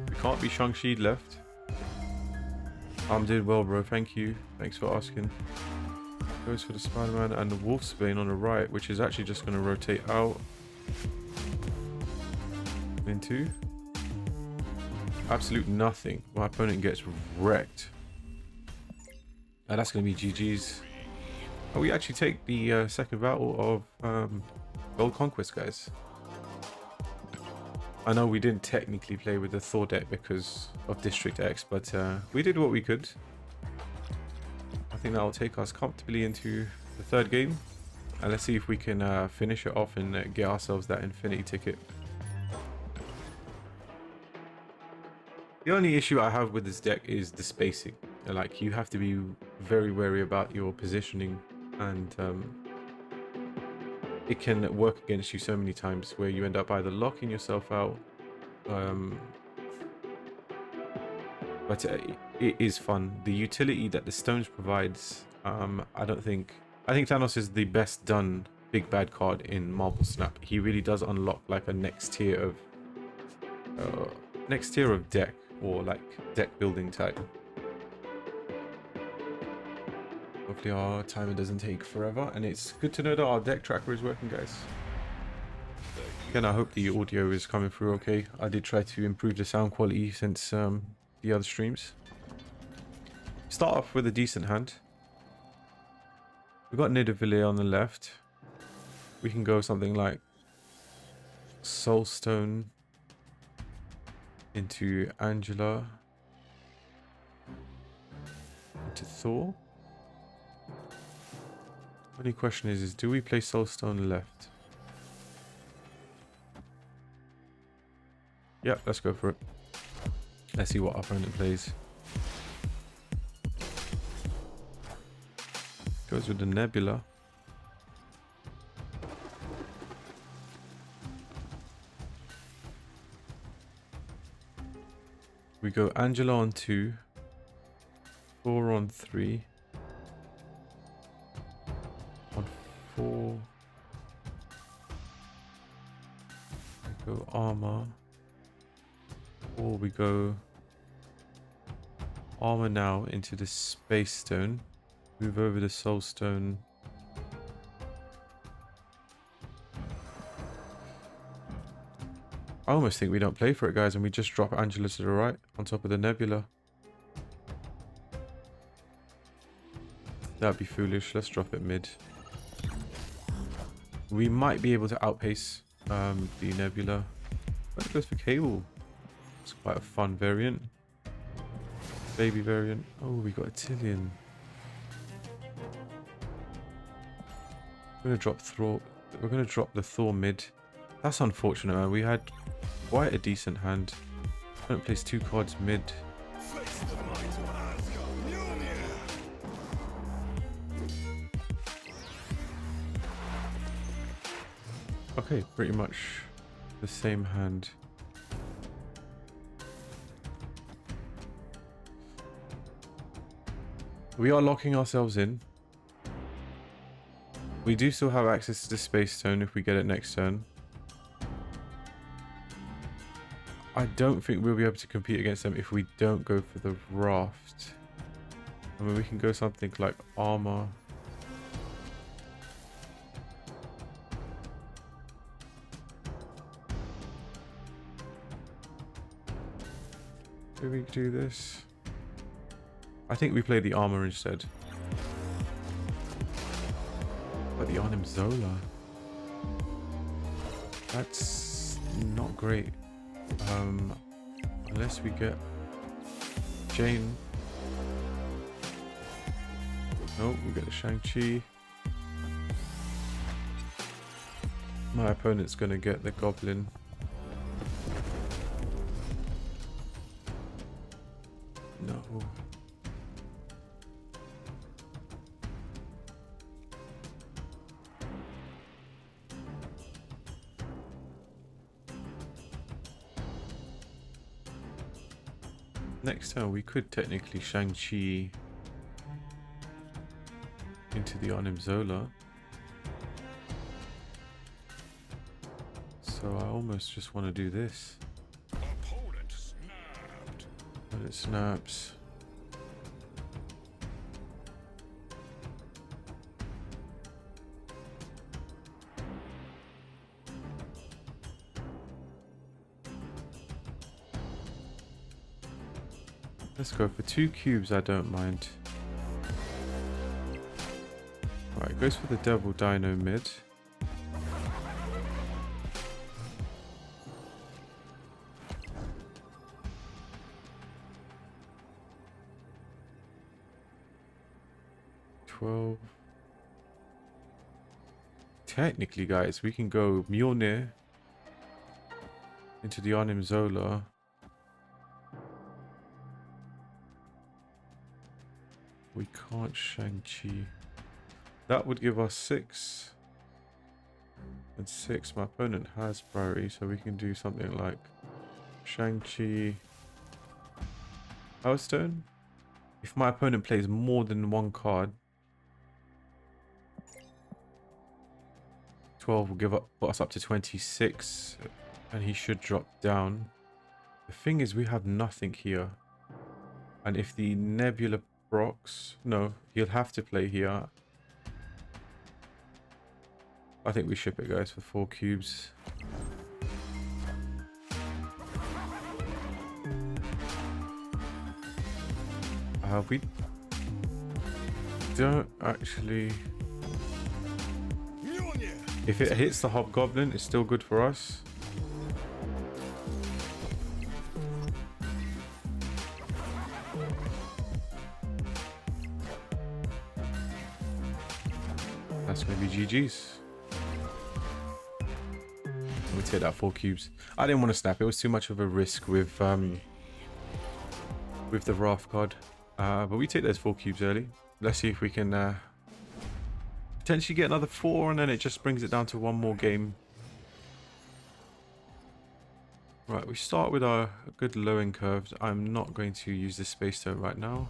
We can't be Shang-Chi left. I'm doing well, bro. Thank you. Thanks for asking. Goes for the Spider-Man and the Wolfsbane on the right, which is actually just going to rotate out. Into absolute nothing. My opponent gets wrecked. And that's going to be GG's. Oh, we actually take the second battle of Gold Conquest, guys. I know we didn't technically play with the Thor deck because of District X, but we did what we could. I think that will take us comfortably into the 3rd game. And let's see if we can finish it off and get ourselves that infinity ticket. The only issue I have with this deck is the spacing. Like, you have to be very wary about your positioning, and it can work against you so many times where you end up either locking yourself out, but it is fun. The utility that the stones provides, I think Thanos is the best done big bad card in Marble Snap. He really does unlock like a next tier of deck, or like deck building type. Hopefully our timer doesn't take forever, and it's good to know that our deck tracker is working, guys. Again, I hope the audio is coming through okay. I did try to improve the sound quality since the other streams. Start off with a decent hand. We've got Nidavellir on the left. We can go something like Soulstone into Angela, into Thor. Only question is do we play Soulstone left? Yep, let's go for it. Let's see what our opponent plays. Goes with the Nebula. We go Angela on 2, Thor on 3, on 4, we go armor, or we go armor now into the Space Stone, move over the Soul Stone. I almost think we don't play for it, guys, and we just drop Angela to the right on top of the Nebula. That'd be foolish. Let's drop it mid. We might be able to outpace the Nebula. But it goes for Cable. It's quite a fun variant. Baby variant. Oh, we got a Tillion. We're gonna drop Thor. We're gonna drop the Thor mid. That's unfortunate, man. We had quite a decent hand. Don't place 2 cards mid. Face the might of Asgard. Mjolnir. Okay, pretty much the same hand. We are locking ourselves in. We do still have access to the space stone if we get it next turn. I don't think we'll be able to compete against them if we don't go for the raft. I mean, we can go something like armor. Do we do this? I think we play the armor instead. But the Arnim Zola. That's not great. Unless we get Jane. Nope, we get the Shang-Chi. My opponent's gonna get the Goblin. No. Next turn we could technically Shang-Chi into the Arnim Zola. So I almost just want to do this. Opponent snapped. When it snaps. Let's go for 2 cubes, I don't mind. Alright, goes for the Devil Dino mid. Technically, guys, we can go Mjolnir into the Arnim Zola. We can't Shang-Chi. That would give us 6 and 6. My opponent has priority, so we can do something like Shang-Chi, Power Stone. If my opponent plays more than 1 card, 12 will put us up to 26, and he should drop down. The thing is, we have nothing here, and if the Nebula procs, no, he'll have to play here. I think we ship it, guys, for 4 cubes. We don't actually... If it hits the Hobgoblin, it's still good for us. That's going to be GG's. We take that 4 cubes. I didn't want to snap. It was too much of a risk with the Raft card. But we take those 4 cubes early. Let's see if we can potentially get another 4, and then it just brings it down to 1 more game. Right, we start with our good low-end curves. I'm not going to use this Space Stone right now.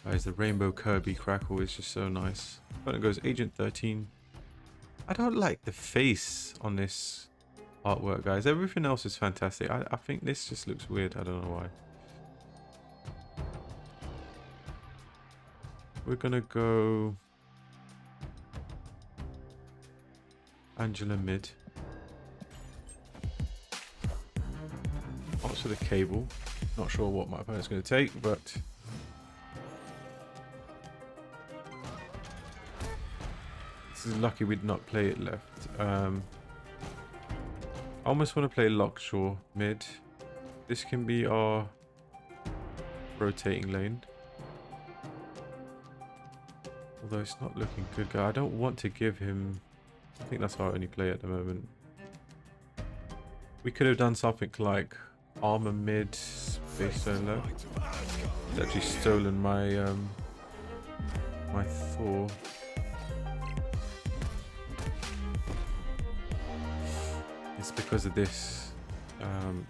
Guys, the Rainbow Kirby Crackle is just so nice. But it goes Agent 13. I don't like the face on this artwork, guys. Everything else is fantastic. I think this just looks weird. I don't know why. We're gonna go Angela mid. Answer the cable. Not sure what my opponent's gonna take, but this is lucky we did not play it left. I almost want to play Lockshaw mid. This can be our rotating lane. Although it's not looking good, guy. I don't want to give him... I think that's our only play at the moment. We could have done something like armor mid, Space Stone low. He's actually stolen my my Thor. It's because of this.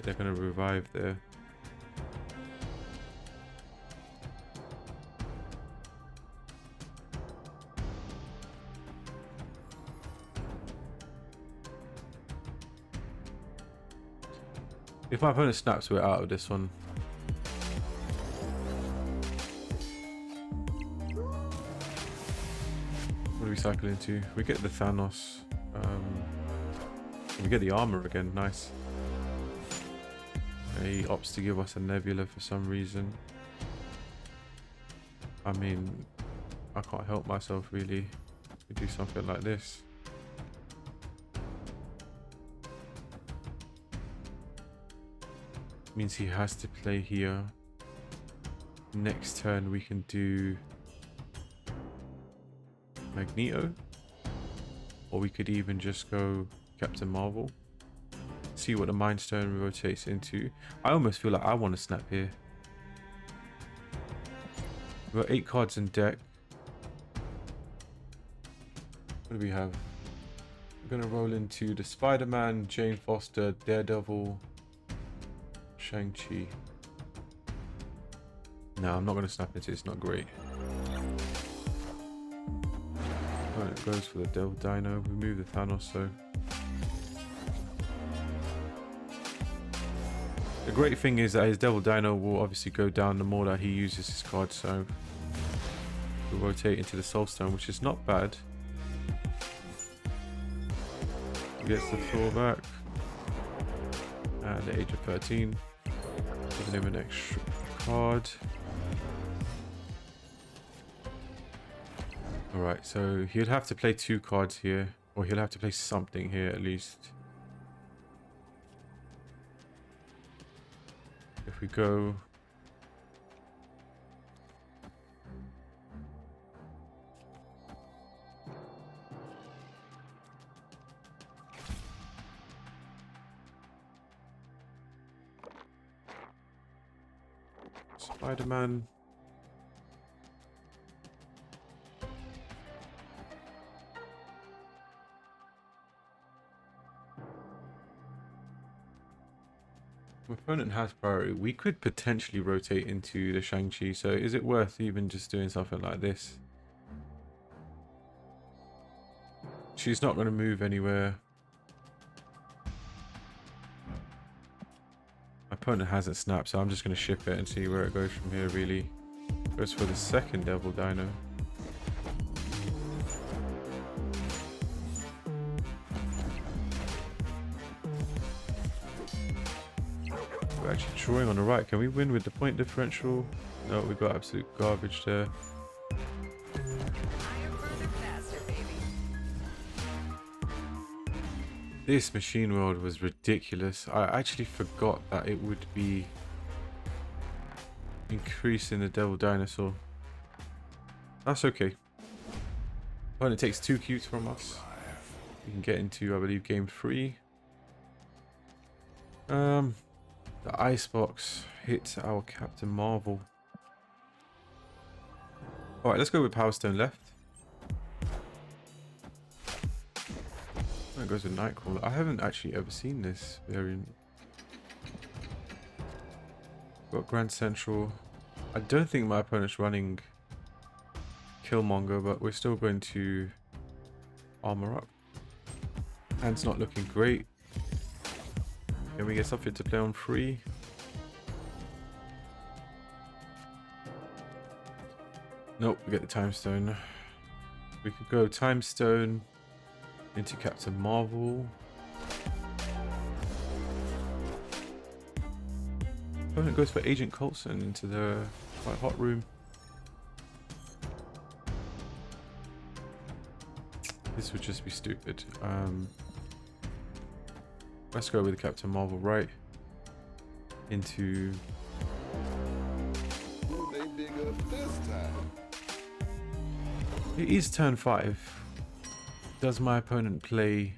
They're going to revive there. If my opponent snaps, we're out of this one. What do we cycle into? We get the Thanos. We get the armor again. Nice. He opts to give us a nebula for some reason. I mean, I can't help myself really. We do something like this. Means he has to play here. Next turn we can do Magneto, or we could even just go Captain Marvel. See what the Mind Stone rotates into. I almost feel like I want to snap here. We've got 8 cards in deck. What do we have? We're gonna roll into the Spider-Man, Jane Foster, Daredevil, Shang-Chi. No, I'm not going to snap into it. It's not great. It goes for the Devil Dino. We move the Thanos, so... The great thing is that his Devil Dino will obviously go down the more that he uses his card, so... We'll rotate into the Soul Stone, which is not bad. He gets the Thor back. At the age of 13. Giving him an extra card. Alright, so he'll have to play 2 cards here. Or he'll have to play something here at least. If we go... Spider-Man. My opponent has priority. We could potentially rotate into the Shang-Chi, so is it worth even just doing something like this? She's not going to move anywhere. My opponent hasn't snapped, so I'm just going to ship it and see where it goes from here, really. Goes for the second Devil Dino. We're actually drawing on the right. Can we win with the point differential? No, we've got absolute garbage there. Higher, further, faster, baby. This machine world was ridiculous. I actually forgot that it would be increasing the Devil Dinosaur. That's okay. Opponent takes 2 cubes from us. We can get into, I believe, game 3. The Icebox hits our Captain Marvel. Alright, let's go with Power Stone left. That goes with Nightcrawler. I haven't actually ever seen this variant. Got Grand Central. I don't think my opponent's running Killmonger, but we're still going to armor up. Hand's not looking great. Can we get something to play on 3? Nope, we get the Time Stone. We could go Time Stone into Captain Marvel. Opponent goes for Agent Coulson into the White Hot Room. This would just be stupid. Let's go with Captain Marvel right into... Will they dig up this time? It is turn 5. Does my opponent play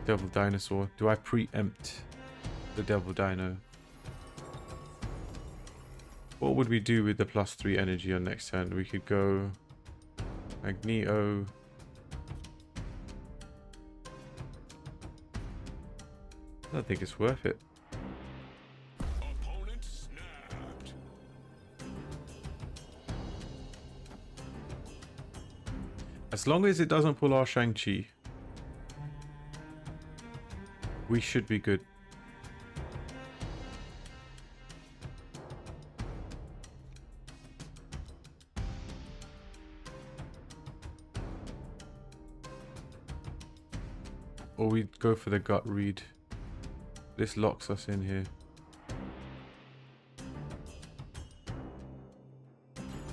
Devil Dinosaur? Do I preempt the Devil Dino? What would we do with the +3 energy on next turn? We could go Magneto, I don't think it's worth it. Opponent snapped. As long as it doesn't pull our Shang-Chi, we should be good. Or we go for the gut read. This locks us in here.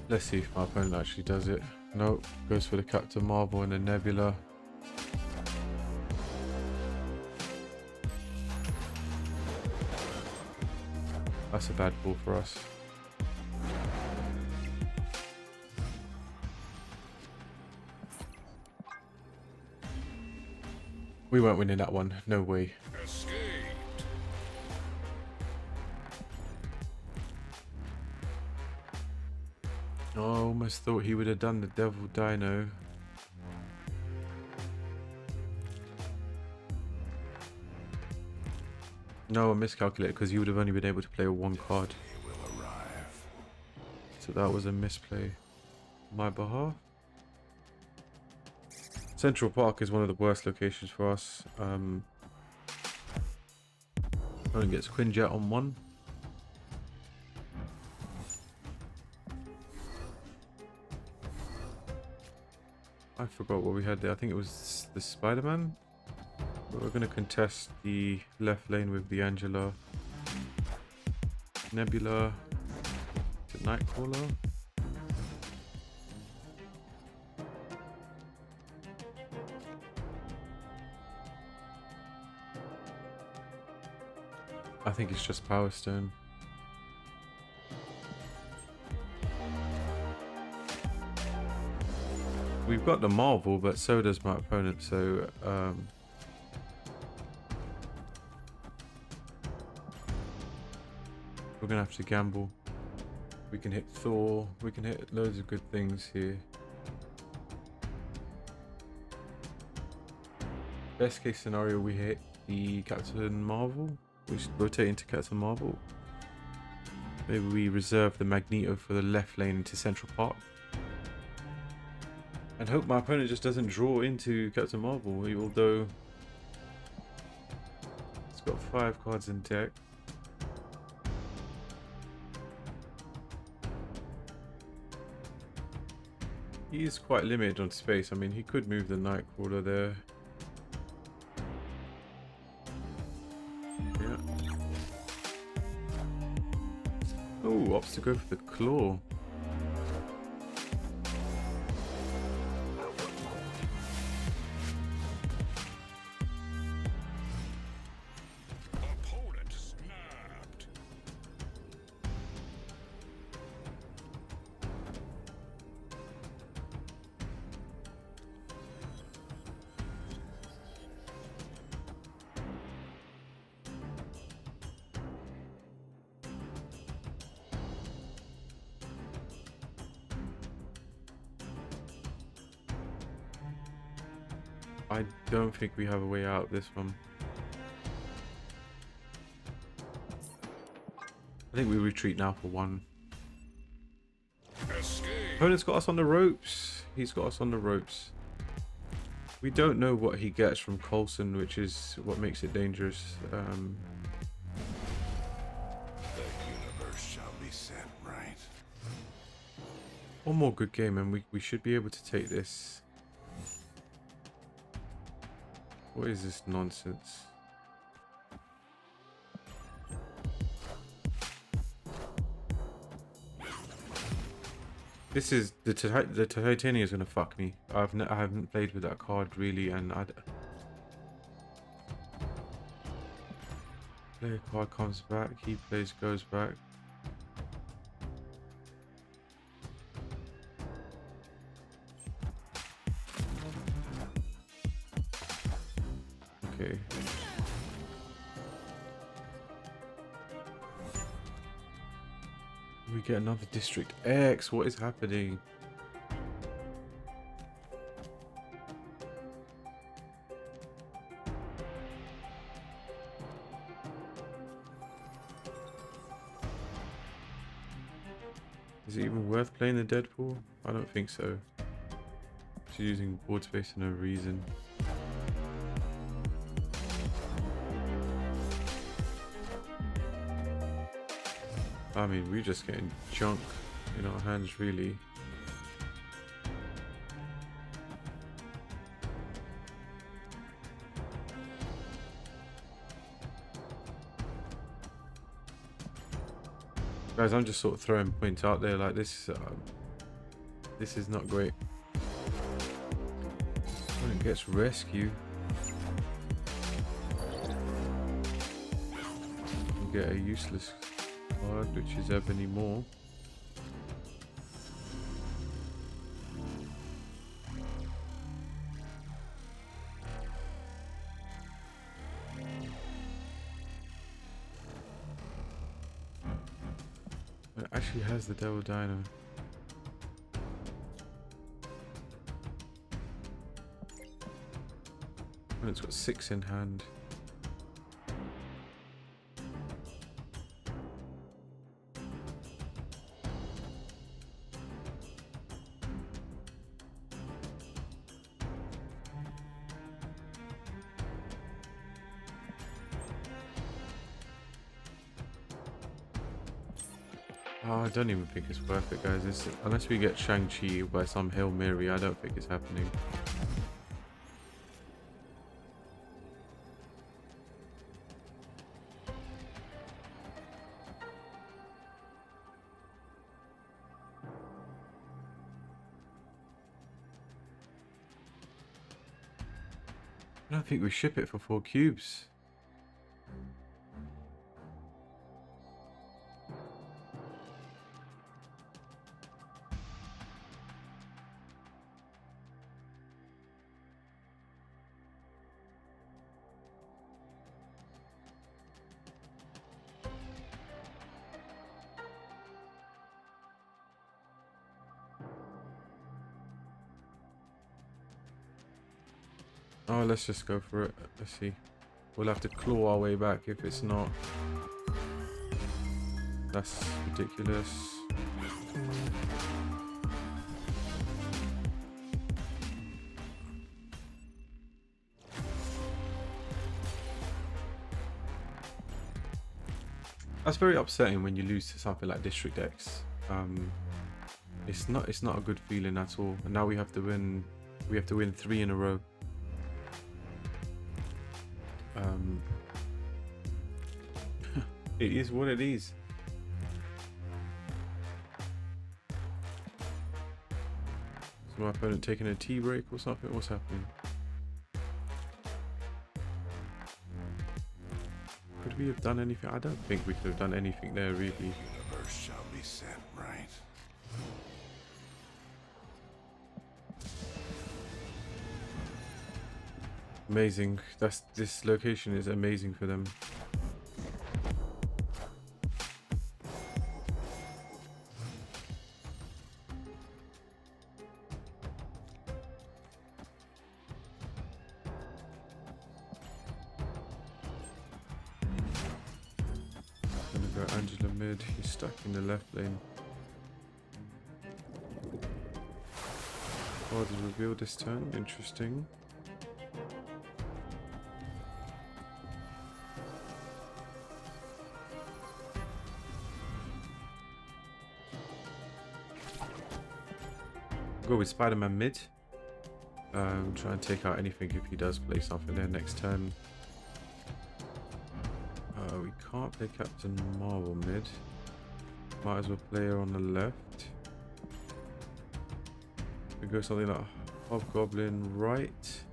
Let's see if my opponent actually does it. Nope, goes for the Captain Marvel and the Nebula. That's a bad pull for us. We weren't winning that one, no way. Escaped. Oh, I almost thought he would have done the Devil Dino. No, I miscalculated because you would have only been able to play one card. He will arrive. So that was a misplay on my behalf. Central Park is one of the worst locations for us. Opponent gets Quinjet on 1. I forgot what we had there. I think it was the Spider-Man. But we're going to contest the left lane with the Angela, Nebula, to Nightcrawler. I think it's just Power Stone. We've got the Marvel, but so does my opponent, so we're gonna have to gamble. We can hit Thor, we can hit loads of good things here. Best case scenario, we hit the Captain Marvel. We should rotate into Captain Marvel. Maybe we reserve the Magneto for the left lane into Central Park. And hope my opponent just doesn't draw into Captain Marvel, although he's got 5 cards in deck. He is quite limited on space. I mean, he could move the Nightcrawler there. Yeah. Oh, opts to go for the Claw. Opponent snapped. I don't think we have a way out of this one. I think we retreat now for 1. Escape. Opponent's got us on the ropes. He's got us on the ropes. We don't know what he gets from Coulson, which is what makes it dangerous. The universe shall be set right. One more good game and we should be able to take this. What is this nonsense? This is the Titania is gonna fuck me. I haven't played with that card really, and player card comes back. He plays, goes back. Okay. We get another District X. What is happening? Is it even worth playing the Deadpool? I don't think so. She's using board space for no reason. I mean, we're just getting junk in our hands, really. Guys, I'm just sort of throwing points out there like this is not great. Opponent gets rescue. You get a useless card, which is Ebony Maw. It actually has the Devil Dino. And it's got 6 in hand. Oh, I don't even think it's worth it, guys. Unless we get Shang-Chi by some Hail Mary, I don't think it's happening. I don't think we ship it for 4 cubes. Oh, let's just go for it. Let's see. We'll have to claw our way back if it's not. That's ridiculous. That's very upsetting when you lose to something like District X. It's not a good feeling at all. And now we have to win 3 in a row. It is what it is. Is my opponent taking a tea break or something? What's happening? Could we have done anything? I don't think we could have done anything there, really. The universe shall be set right. Amazing. This location is amazing for them. Gonna go Angela mid. He's stuck in the left lane. Card is revealed this turn. Interesting. Go with Spider-Man mid. Try and take out anything if he does play something there next turn. We can't play Captain Marvel mid. Might as well play her on the left. We go something like Hobgoblin right.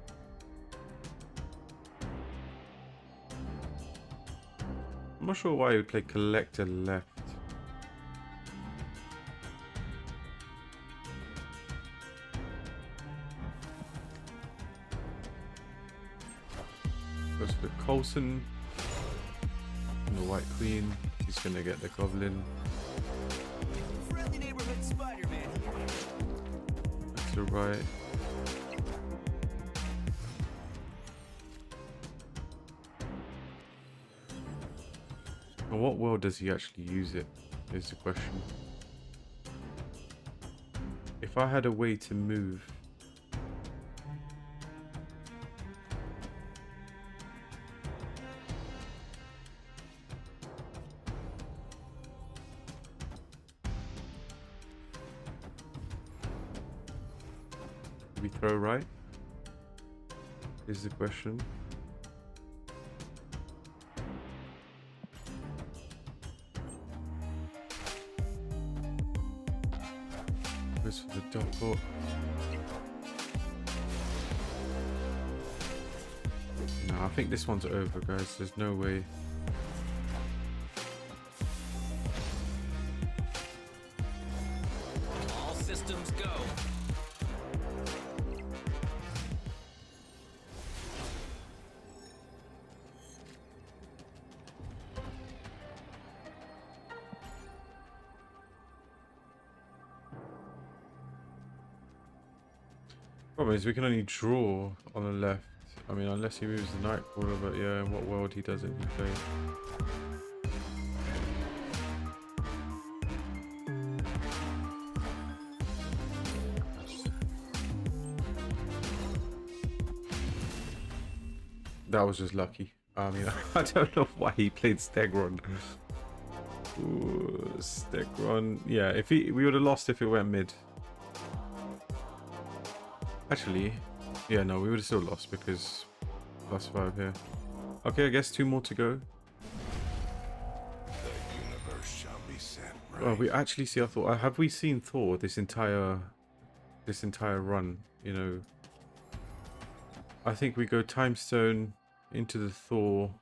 I'm not sure why he would play Collector left. Goes for Coulson and the White Queen. He's gonna get the Goblin. Friendly neighborhood Spider-Man. That's the right. In what world does he actually use it? Is the question. If I had a way to move. Do we throw right? Is the question. Goes for the dot bot. No, I think this one's over, guys. There's no way. All systems go. Problem is, we can only draw on the left. I mean, unless he moves the Nightcrawler, but yeah, in what world he doesn't he play? That was just lucky. I mean, I don't know why he played Stegron. Ooh, Stegron. Yeah, if we would have lost if it went mid. Actually, yeah, no, we would have still lost because +5 here. Okay, I guess 2 more to go. The universe shall be set right. Well, we actually see our Thor. Have we seen Thor this entire run? You know, I think we go Time Stone into the Thor.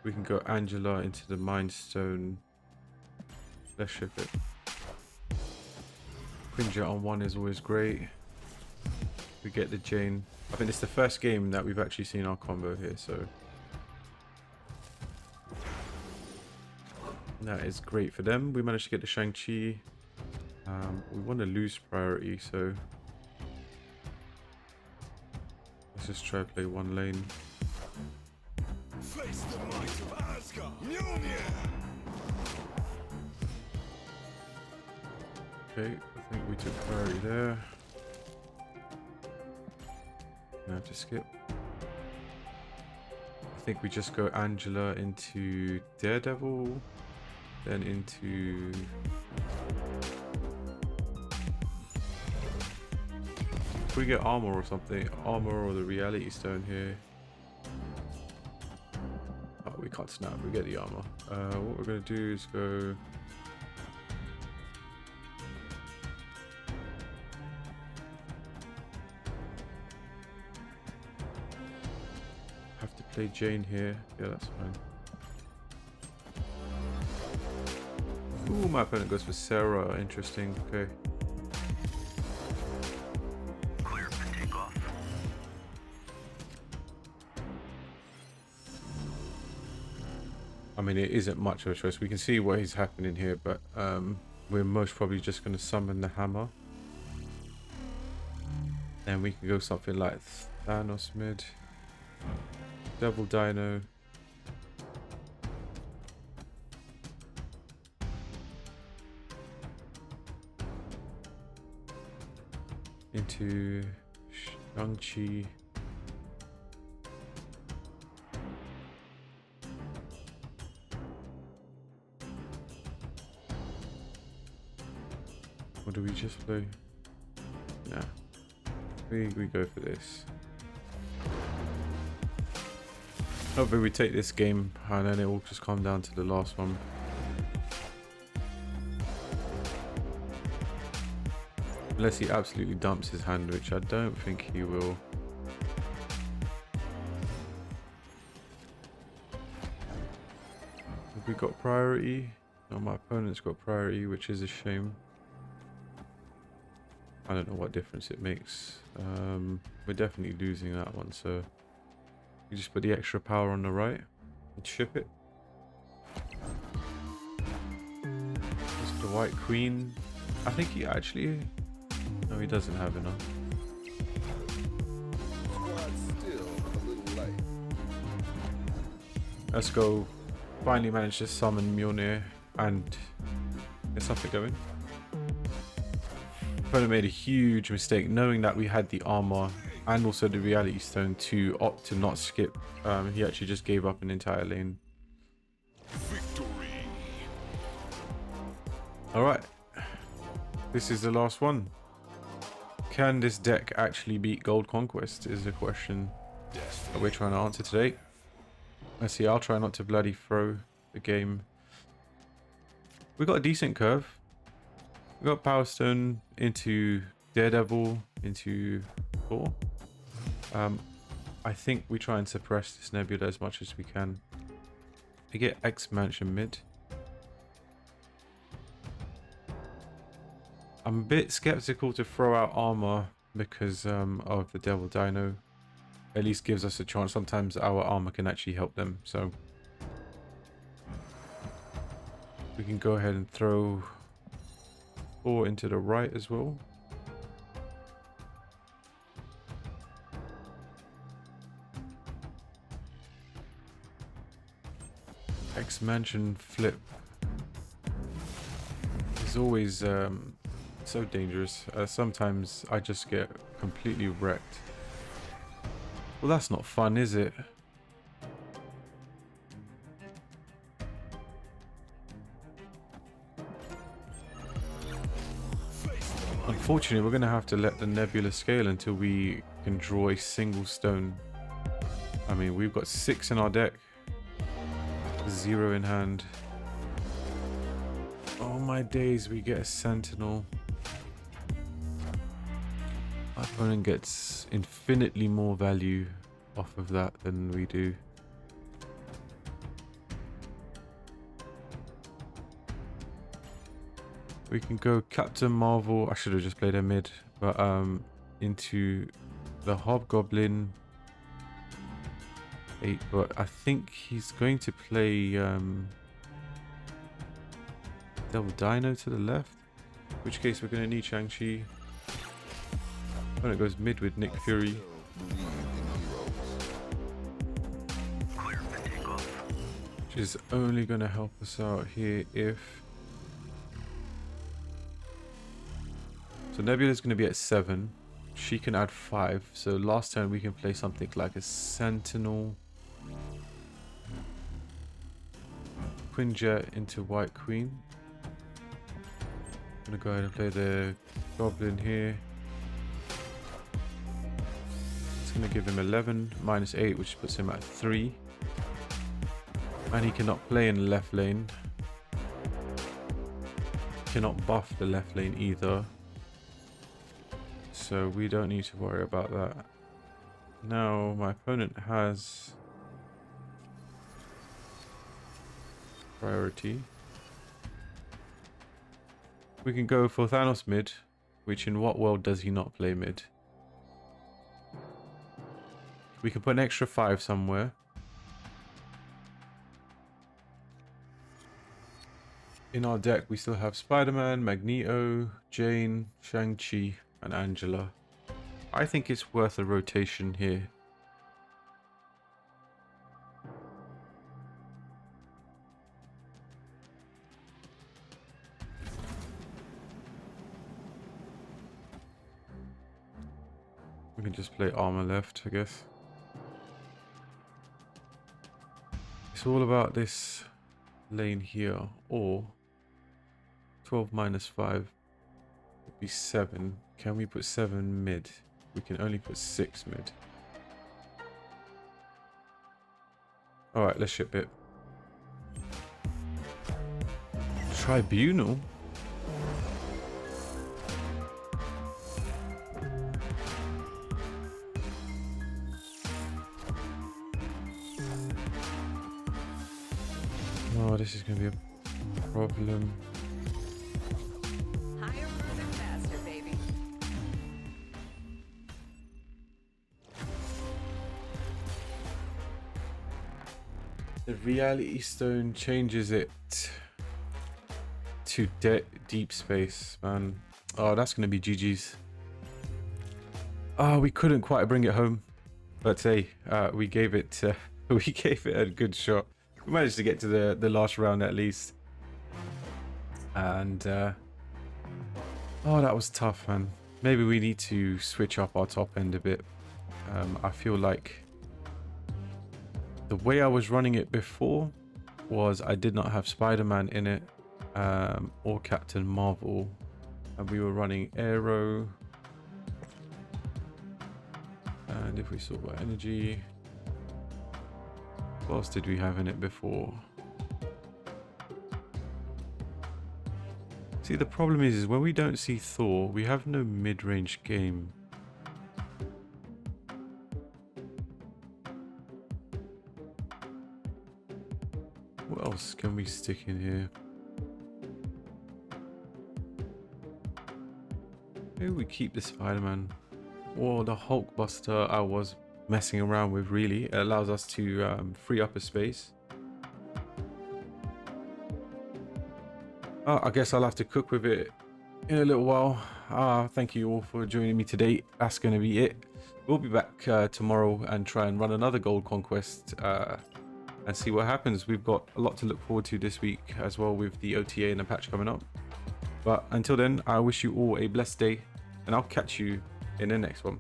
We can go Angela into the Mind Stone. Let's ship it. Quinjet on 1 is always great. We get the Jane. I think it's the first game that we've actually seen our combo here, so that is great for them. We managed to get the Shang-Chi. We want to lose priority, so let's just try to play 1 lane. Face the might of Asgard. Mjolnir. Okay, I think we took priority there. I have to skip. I think we just go Angela into Daredevil, then into if we get armor or something, armor or the Reality Stone here. Oh, we can't snap. We get the armor. What we're gonna do is go. Play Jane here. Yeah, that's fine. Ooh, my opponent goes for Sarah. Interesting. Okay. Clear for takeoff. I mean, it isn't much of a choice. We can see what is happening here, but we're most probably just going to summon the hammer. And we can go something like Thanos mid. Double Dino. Into Shang-Chi. Or do we just play? Nah. We go for this. Hopefully we take this game and then it will just come down to the last one. Unless he absolutely dumps his hand, which I don't think he will. Have we got priority? No, my opponent's got priority, which is a shame. I don't know what difference it makes. We're definitely losing that one, so you just put the extra power on the right and ship it. Just the White Queen. I think he actually... No, he doesn't have enough. Squad's still a little late. Let's go. Finally managed to summon Mjolnir and get something going. Opponent made a huge mistake knowing that we had the armor and also the reality stone to opt to not skip. He actually just gave up an entire lane. Victory. All right, this is the last one. Can this deck actually beat Gold Conquest is the question that we're trying to answer today. Let's see, I'll try not to bloody throw the game. We got a decent curve. We got Power Stone into Daredevil into Thor. I think we try and suppress this Nebula as much as we can. We get X Mansion mid. I'm a bit skeptical to throw out armor because of the Devil Dino. At least gives us a chance. Sometimes our armor can actually help them. So we can go ahead and throw 4 into the right as well. X Mansion flip is always so dangerous. Sometimes I just get completely wrecked. Well, that's not fun, is it? Unfortunately, we're going to have to let the Nebula scale until we can draw a single stone. I mean, we've got 6 in our deck. 0 in hand. Oh my days, we get a Sentinel. Our opponent gets infinitely more value off of that than we do. We can go Captain Marvel. I should have just played a mid, but into the Hobgoblin 8. But I think he's going to play Devil Dino to the left. In which case we're going to need Shang-Chi. When it goes mid with Nick Fury. Clear for takeoff. Which is only going to help us out here if... So Nebula's going to be at 7. She can add 5. So last turn we can play something like a Sentinel. Quinjet into White Queen. I'm going to go ahead and play the Goblin here. It's going to give him 11 minus 8, which puts him at 3. And he cannot play in the left lane. Cannot buff the left lane either. So we don't need to worry about that. Now my opponent has priority. We can go for Thanos mid, which in what world does he not play mid? We can put an extra 5 somewhere. In our deck we still have Spider-Man, Magneto, Jane, Shang-Chi and Angela. I think it's worth a rotation here. We can just play armor left, I guess. It's all about this lane here, or 12 minus 5 would be 7. Can we put 7 mid? We can only put 6 mid. Alright, let's ship it. Tribunal? Oh, this is going to be a problem. Higher, further, faster, baby. The reality stone changes it to deep space, man. Oh, that's going to be GG's. Oh, we couldn't quite bring it home. But hey, we gave it a good shot. We managed to get to the last round at least. And Oh, that was tough, man. Maybe we need to switch up our top end a bit. I feel like the way I was running it before was I did not have Spider-Man in it, or Captain Marvel, and we were running Aero. And if we sort by energy, what else did we have in it before? See, the problem is when we don't see Thor, we have no mid-range game. What else can we stick in here? Maybe we keep the Spider-Man or the Hulkbuster I was messing around with. Really, it allows us to free up a space. I guess I'll have to cook with it in a little while. Thank you all for joining me today. That's going to be it. We'll be back tomorrow and try and run another Gold Conquest and see what happens. We've got a lot to look forward to this week as well, with the OTA and the patch coming up. But until then, I wish you all a blessed day, and I'll catch you in the next one.